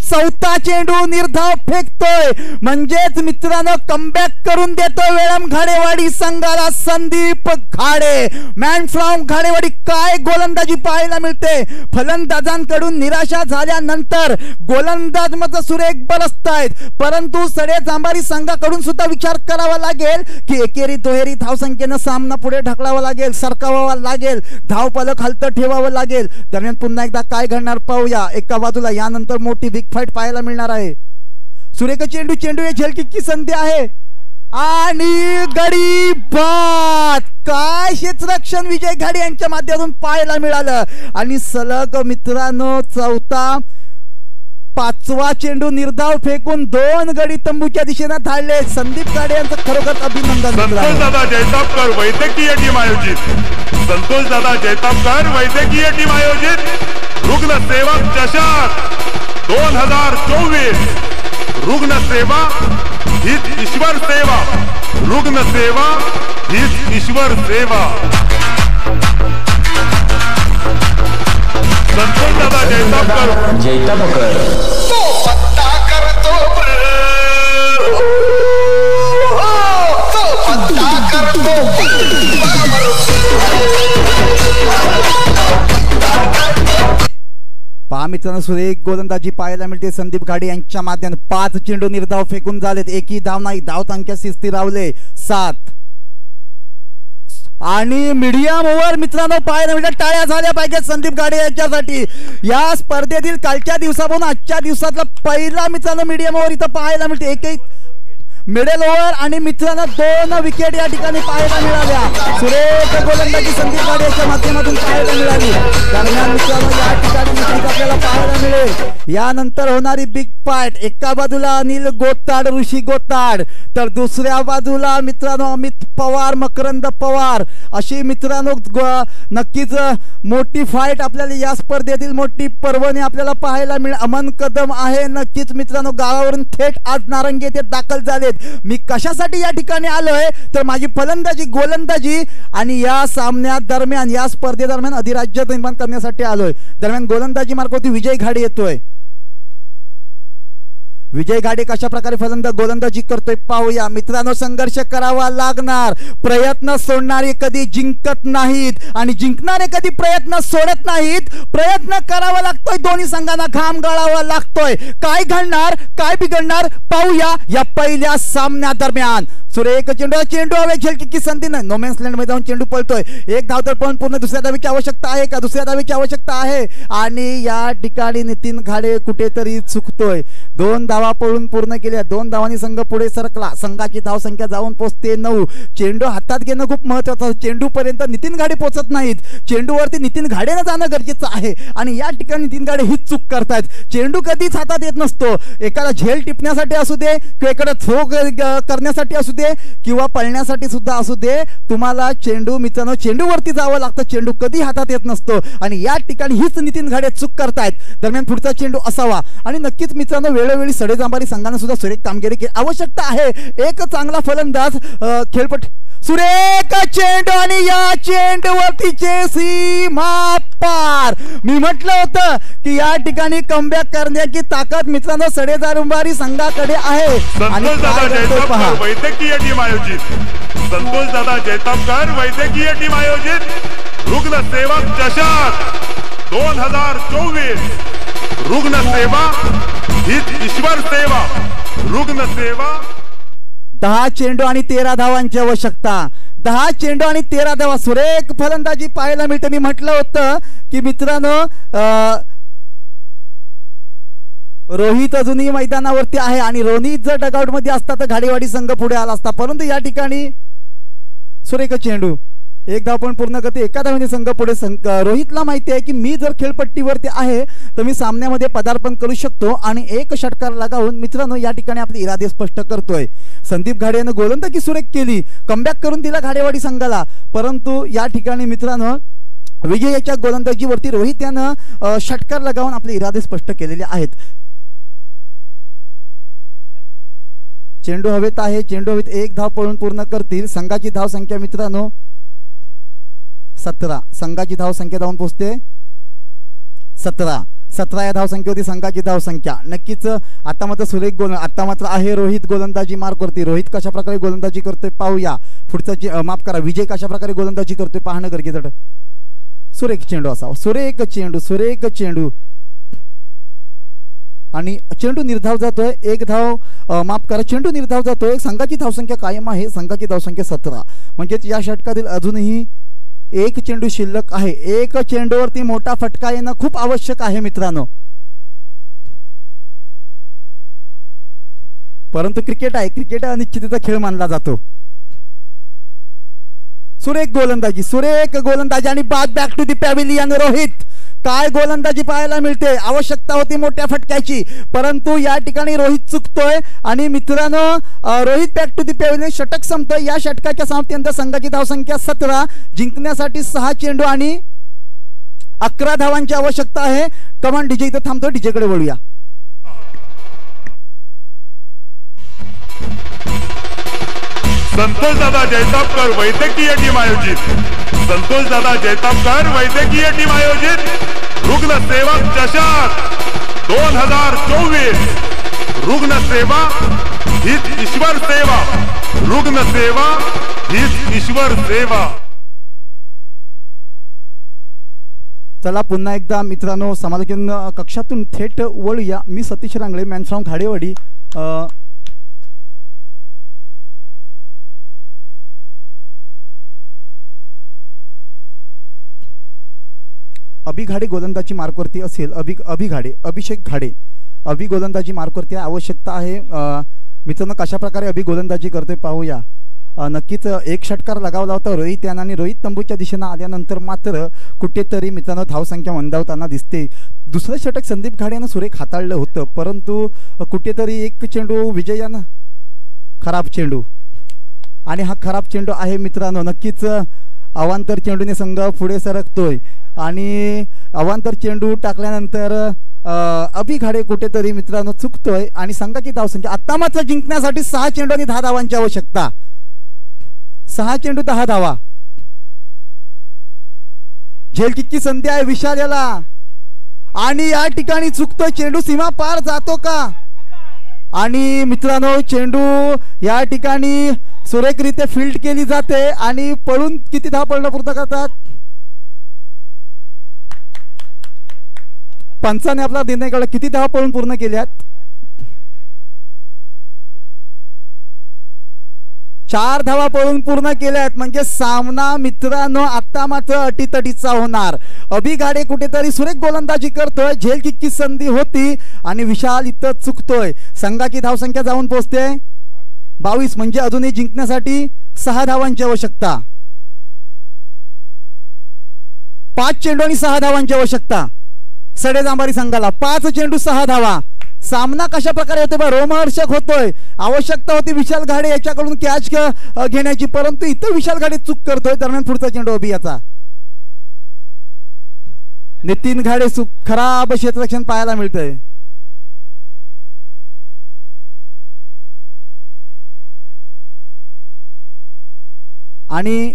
4था चेंडू निर्धाव फेकतोय. म्हणजेच मित्रांनो कमबॅक करून देतोय वेळम घाडेवाडी संघाला संदीप घाडे. Man from Ghadewadi. काय गोलंदाजी पाहायला मिळते. फलंदाजांकडून निराशा झाल्यानंतर गोलंदाज मात्र सुरेख बरसतायत. परंतु सडे जांभारी संघाकडून सुद्धा विचार करावा लागेल की एकेरी दुहेरी धावसंख्येनं सामना पुढे ढकलावा लागेल, सरकावावा लागेल, धावफलक हलतं ठेवावं लागेल. दरम्यान पुन्हा एकदा काय घडणार पाहूया. एका बाजूला यानंतर मोठी बिग फाईट पाहायला मिळणार आहे. सुरेख चेंडू झलकिकची संधी आहे आणि गडी बाद. काय क्षेत्ररक्षण विजय घाडी यांच्या माध्यमातून पाहायला मिळालं. आणि सलग मित्रांनो चौथा पाचवा चेंडू निर्धाव फेकून 2 गडी तंबूच्या दिशेने धाडले. संदीप गाडे यांचं खरोखर अभिनंदन. संतोष दादा जैतापकर वैद्यकीय टीम आयोजित, संतोष दादा जैतापकर वैद्यकीय टीम आयोजित रुग्ण सेवक चषक 2024. रुग्ण सेवा हीच ईश्वर सेवा, रुग्ण सेवा हीच ईश्वर सेवा. संतोष दादा जैतापकर तो पत्ता करतो तो पत्ता करतो. पहा मित्रांनो सुरेख गोलंदाजी पाहायला मिळते संदीप गाडे यांच्या माध्यमातून. 5 चेंडू निर्धाव फेकून झालेत. एकही धाव नाही. धाव संख्या स्थिरावले 7. आणि मीडियम ओव्हर मित्रांनो पाहायला मिळतात. टाळ्या झाल्या पाहिजेत संदीप गाडे यांच्यासाठी. या स्पर्धेतील कालच्या दिवसापासून आजच्या दिवसातला पहिला मित्रांनो मीडियम ओव्हर इथं पाहायला मिळते. एकही मिडल ओव्हर आणि मित्रांनो 2 विकेट या ठिकाणी पाहायला मिळाल्या. सुरेख गोलंदाजी संदीप गाडे यांच्या माध्यमातून पाहायला मिळाली. दरम्यान मित्रांनो या ठिकाणी आपल्याला पाहायला मिळेल यानंतर होणारी बिग फाईट. एका बाजूला अनिल गोताड, ऋषी गोताड, तर दुसऱ्या बाजूला मित्रांनो अमित पवार, मकरंद पवार. अशी मित्रांनो नक्कीच मोठी फाईट आपल्याला या स्पर्धेतील मोठी पर्वणी आपल्याला पाहायला मिळेल. अमन कदम आहे नक्कीच मित्रांनो गावावरून थेट आज नारंगी येथे दाखल झालेत. मी कशासाठी या ठिकाणी आलोय तर माझी फलंदाजी, गोलंदाजी आणि या सामन्या दरम्यान, या स्पर्धेदरम्यान अधिराज्य निर्माण करण्यासाठी आलोय. दरम्यान गोलंदाजी मार्गावरती विजय घाडे येतोय. विजय घाडे कशा प्रकारे गोलंदाजी करतोय पाहूया मित्रांनो. संघर्ष करावा लागणार. प्रयत्न सोडणारे कधी जिंकत नाहीत आणि जिंकणारे कधी प्रयत्न सोडत नाहीत. प्रयत्न करावा लागतोय. दोन्ही संघांना घाम गाळावा लागतोय. काय घडणार, काय बिघडणार पाहूया या पहिल्या सामन्या दरम्यान. सुरेख चेंडू हवे झेलकी संधी नाही. नोमॅन्स लँड मध्ये जाऊन चेंडू पळतोय. एक धाव तर पण पूर्ण दुसऱ्या धावेची आवश्यकता आहे का? दुसऱ्या धावेची आवश्यकता आहे. आणि या ठिकाणी नितीन घाडे कुठेतरी चुकतोय. 2 धावा पळून पूर्ण केल्या. 2 धावांनी संघ पुढे सरकला. संघाची धाव संख्या जाऊन पोहोचते 9. चेंडू हातात घेणं खूप महत्वाचं. चेंडू पर्यंत नितीन घाडे पोहोचत नाहीत. चेंडूवरती नितीन घाडेनं जाणं गरजेचं आहे आणि या ठिकाणी नितीन घाडे हीच चूक करतायत. चेंडू कधीच हातात येत नसतो. एखादा झेल टिपण्यासाठी असू दे किंवा एखादा थ्रो करण्यासाठी असू दे किंवा पळण्यासाठी सुद्धा असू दे, तुम्हाला चेंडू मित्रांनो चेंडूवरती जावं लागतं. चेंडू कधी हातात येत नसतो आणि या ठिकाणी हीच नितीन घाडे चूक करतायत. दरम्यान पुढचा चेंडू असावा आणि नक्कीच मित्रांनो वेळोवेळी सडेजांबारी संघाने सुद्धा सुरेख कामगिरी केली. आवश्यकता आहे एक चांगला फलंदाज खेळपट्टी. सुरेख चेंडू आणि या चेंडूवरतीचे सीमा पार. मी म्हटलं होतं की या ठिकाणी कमबॅक करण्याची ताकद मित्रांनो सडेजांबारी संघाकडे आहे. आणि वैद्यकीय टीम आयोजित, संतोष दादा जैतापकर वैद्यकीय टीम आयोजित रुग्ण सेवक चषक 2024. रुग्ण सेवा हीच ईश्वर सेवा, रुग्ण सेवा. 10 चेंडू आणि 13 धावांची आवश्यकता. 10 चेंडू आणि 13 धावा. सुरेख फलंदाजी पाहायला मिळते. मी म्हटलं होतं की मित्रांनो रोहित अजूनही मैदानावरती आहे आणि रोहित जर डगआउट मध्ये असता तर घाडेवाडी संघ पुढे आला असता. परंतु या ठिकाणी सुरेख चेंडू. 1 धाव पण पूर्ण करते. एका धावेने संघ पुढे. रोहितला माहिती आहे की मी जर खेळपट्टीवरती आहे तर मी सामन्यामध्ये पदार्पण करू शकतो आणि 1 षटकार लगावून मित्रांनो या ठिकाणी आपले इरादे स्पष्ट करतोय. संदीप घाडे यानं गोलंदाजी सुरेख केली. कमबॅक करून दिला घाडेवाडी संघाला. परंतु या ठिकाणी मित्रांनो विजयाच्या गोलंदाजीवरती रोहित यानं षटकार लगावून आपले इरादे स्पष्ट केलेले आहेत. चेंडू हवेत आहे. चेंडू हवेत. 1 धाव पळून पूर्ण करतील. संघाची धाव संख्या मित्रांनो 17. संघाची धाव संख्या जाऊन पोहोचते 17 या धाव संख्येवरती संघाची धाव संख्या. नक्कीच आता मात्र सुरेख आता मात्र आहे रोहित गोलंदाजी मार्ग करते. रोहित कशा प्रकारे गोलंदाजी करतोय पाहूया. पुढचा माफ करा विजय कशा प्रकारे गोलंदाजी करतोय पाहणं गरजेचं. सुरेख चेंडू असावा. सुरेख चेंडू आणि चेंडू निर्धाव जातोय. 1 धाव माफ करा चेंडू निर्धाव जातोय. संघाची धावसंख्या कायम आहे. संघाची धावसंख्या 17. म्हणजेच या षटकातील अजूनही 1 चेंडू शिल्लक आहे. 1 चेंडूवरती मोठा फटका येणं खूप आवश्यक आहे मित्रांनो. परंतु क्रिकेट आहे, क्रिकेट अनिश्चिततेचा खेळ मानला जातो. सुरेख गोलंदाजी आणि बाद back to the pavilion. Rohit, काय गोलंदाजी पाहायला मिळते. आवश्यकता होती मोठ्या फटक्याची, परंतु या ठिकाणी रोहित चुकतोय. आणि मित्रांनो, Rohit back to the pavilion. षटक संपतोय. या षटकाच्या समाप्तीनंतर संघाची धावसंख्या 17. जिंकण्यासाठी 6 चेंडू आणि 11 धावांची आवश्यकता आहे. कमान डीजे इथं थांबतो, डीजेकडे वळूया. संतोषदादा जैतापकर वैद्यकीय टीम आयोजित संतोषदादा जैतापकर वैद्यकीय टीम आयोजित रुग्ण सेवक चषक 2024. रुग्ण सेवा हीच ईश्वर सेवा. रुग्ण सेवा हीच ईश्वर सेवा. चला पुन्हा एकदा मित्रांनो समालोचन कक्षातून थेट वळूया. मी सतीश रांगळे, मॅन फ्रॉम घाडेवाडी. अभिघाडे गोलंदाजी मार्कवरती असेल. अभिषेक घाडे गोलंदाजी मार्कवरती आवश्यकता आहे. मित्रांनो कशा प्रकारे गोलंदाजी करतोय पाहूया. नक्कीच एक षटकार लगावला होता रोहित यानं आणि रोहित तंबूच्या दिशेनं आल्यानंतर मात्र कुठेतरी मित्रांनो धावसंख्या मंदावताना दिसते. दुसरं षटक संदीप घाडे यानं सुरेख हाताळलं होतं, परंतु कुठेतरी एक चेंडू विजयानं खराब चेंडू. आणि हा खराब चेंडू आहे मित्रांनो. नक्कीच अवांतर चेंडूने संघ पुढे सरकतोय आणि अवांतर चेंडू टाकल्यानंतर अभिघाडे कुठेतरी मित्रांनो चुकतोय आणि संघाची धावसंख्या आता मात्र जिंकण्यासाठी 6 चेंडू आणि 10 धावांची आवश्यकता. 6 चेंडू 10 धावा. झेल किकची संधी आहे विशाल याला आणि या ठिकाणी चुकतोय. चेंडू सीमा पार जातो का? आणि मित्रांनो चेंडू या ठिकाणी सुरेखरित्या फील्ड केली जाते आणि पळून किती धाव पडणं पूर्ण करतात. पंचाने आपला निर्णय काढला. किती धावा पळून पूर्ण केल्यात? 4 धावा पळून पूर्ण केल्यात. म्हणजे सामना मित्रांनो आता मात्र अटीतटीचा होणार. अभिघाडे कुठेतरी सुरेख गोलंदाजी करतोय. झेल किकची संधी होती आणि विशाल इथं चुकतोय. संघाची धावसंख्या जाऊन पोहोचते 22. म्हणजे अजूनही जिंकण्यासाठी 6 धावांची आवश्यकता. 5 चेंडू आणि 6 धावांची आवश्यकता सडे जांभारी संघाला. 5 चेंडू 6 धावा. सामना कशा प्रकारे होतोय बा, रोमहर्षक होतोय. आवश्यकता होती विशाल घाडे याच्याकडून कॅच घेण्याची, परंतु इथं विशाल घाडे चूक करतोय. दरम्यान पुढचा चेंडू अभियाचा. नितीन घाडे खराब क्षेत्ररक्षण पाहायला मिळतंय. आणि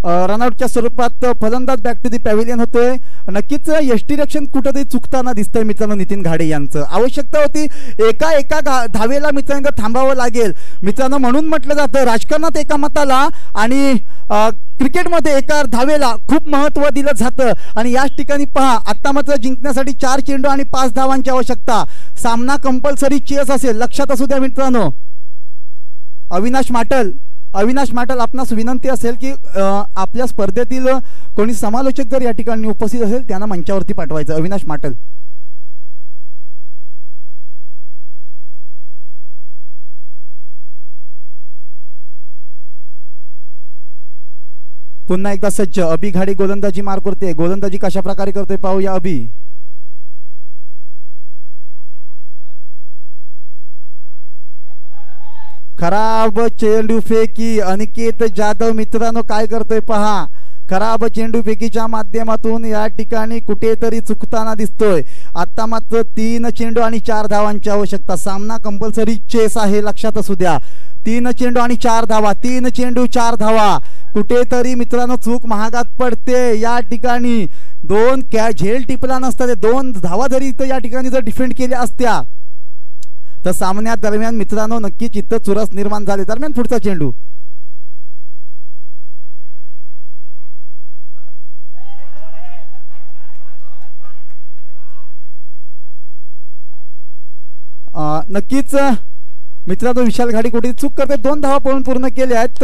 रनआउटच्या स्वरूपात फलंदाज बॅक टू दी पॅव्हिलियन होतोय. नक्कीच यष्टीरक्षण कुठेतरी चुकताना दिसतंय मित्रांनो नितीन घाडे यांचं. आवश्यकता होती एका धावेला मित्रांनो थांबावं लागेल मित्रांनो. म्हणून म्हटलं जातं राजकारणात एका मताला आणि क्रिकेटमध्ये एका धावेला खूप महत्व दिलं जातं. आणि याच ठिकाणी पहा आता मात्र जिंकण्यासाठी 4 चेंडू आणि 5 धावांची आवश्यकता. सामना कंपल्सरी चेस असेल, लक्षात असू द्या मित्रांनो. अविनाश माटल आपणास विनंती असेल की आपल्या स्पर्धेतील कोणी समालोचक जर या ठिकाणी उपस्थित असेल त्यांना मंचावरती पाठवायचं. अविनाश माटल. पुन्हा एकदा सज्ज. अभिघाडे गोलंदाजी मार करते. गोलंदाजी कशा प्रकारे करतोय पाहूया. अभि खराब चेंडू फेकी. अनिकेत जाधव मित्रांनो काय करतोय पहा. खराब चेंडू फेकीच्या माध्यमातून या ठिकाणी कुठेतरी चुकताना दिसतोय. आता मात्र 3 चेंडू आणि 4 धावांची आवश्यकता. सामना कंपल्सरी चेस आहे, लक्षात असू द्या. 3 चेंडू आणि 4 धावा. 3 चेंडू 4 धावा. कुठेतरी मित्रांनो चूक महागात पडते या ठिकाणी. 2 झेल टिपला नसता, 2 धावा जरी इथं या ठिकाणी जर डिफेंड केल्या असत्या तर सामन्या दरम्यान मित्रांनो नक्कीच इथं चुरस निर्माण झाले. दरम्यान पुढचा चेंडू. नक्कीच मित्रांनो विशाल घाडी कुठे चूक करते. 2 धावा पळून पूर्ण केल्या आहेत.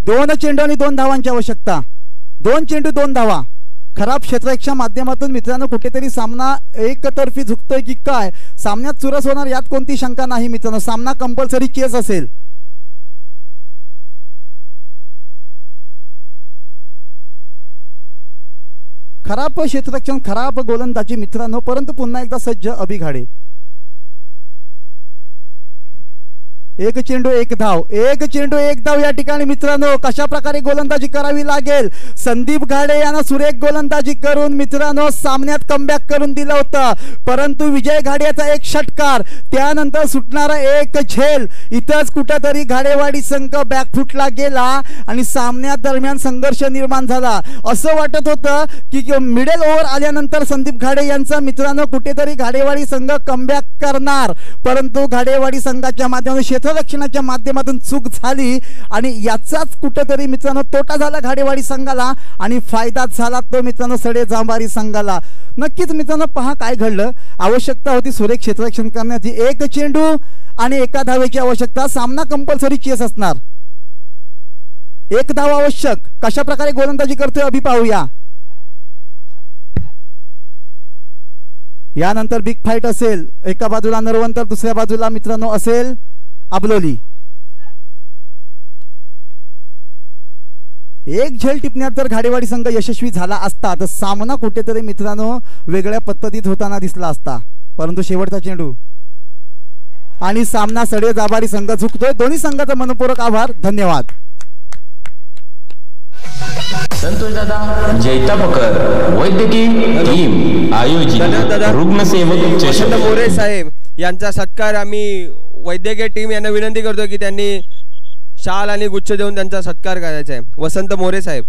2 चेंडू आणि 2 धावांची आवश्यकता. 2 चेंडू 2 धावा. खराब क्षेत्ररक्षणाच्या माध्यमातून मित्रांनो कुठेतरी सामना एकतर्फी झुकतोय की काय, सामन्यात चुरस होणार यात कोणती शंका नाही मित्रांनो. सामना कंपल्सरी केस असेल. खराब क्षेत्ररक्षण, खराब गोलंदाजी मित्रांनो, परंतु पुन्हा एकदा सज्ज अभिघाडे. 1 चेंडू 1 धाव. 1 चेंडू 1 धाव या ठिकाणी मित्रांनो कशा प्रकारे गोलंदाजी करावी लागेल. संदीप घाडे यांना सुरेख गोलंदाजी करून मित्रांनो सामन्यात कमबॅक करून दिलं होतं, परंतु विजय घाडे याचा एक षटकार, त्यानंतर सुटणारा एक झेल, इथंच कुठेतरी घाडेवाडी संघ बॅकफुटला गेला आणि सामन्यात दरम्यान संघर्ष निर्माण झाला. असं वाटत होतं की मिडल ओव्हर आल्यानंतर संदीप घाडे यांचा मित्रांनो कुठेतरी घाडेवाडी संघ कमबॅक करणार, परंतु घाडेवाडी संघाच्या माध्यमातून क्षेत्ररक्षणाच्या माध्यमातून चूक झाली आणि याचाच कुठेतरी मित्रांनो तोटा झाला घाडेवाडी संघाला आणि फायदा झाला तो मित्रांनो सडे जांभारी संघाला. नक्कीच मित्रांनो पहा काय घडलं. आवश्यकता होती सुरेख क्षेत्ररक्षण करण्याची. 1 चेंडू आणि 1 धावेची आवश्यकता. सामना कंपल्सरी चेस असणार. 1 धाव आवश्यक. कशा प्रकारे गोलंदाजी करतोय अभि पाहूया. यानंतर बिग फाईट असेल. एका बाजूला नरवंतर, दुसऱ्या बाजूला मित्रांनो असेल अबलोली. 1 झेल टिपण्यात जर घाडेवाडी संघ यशस्वी झाला असता तर सामना कुठेतरी मित्रांनो वेगळ्या पद्धतीत होताना दिसला असता, परंतु शेवटचा चेंडू आणि सामना सडे जाबारी संघ झुकतोय. दोन्ही संघाचा मनपूर्वक आभार. धन्यवाद. संतोष दादा जैतापकर वैद्यकीय टीम आयोजित रुग्णसेवक चषक मोरे साहेब यांचा सत्कार आम्ही वैद्यकीय टीम यांना विनंती करतो की त्यांनी शाल आणि गुच्छ देऊन त्यांचा सत्कार करायचा आहे. वसंत मोरे साहेब.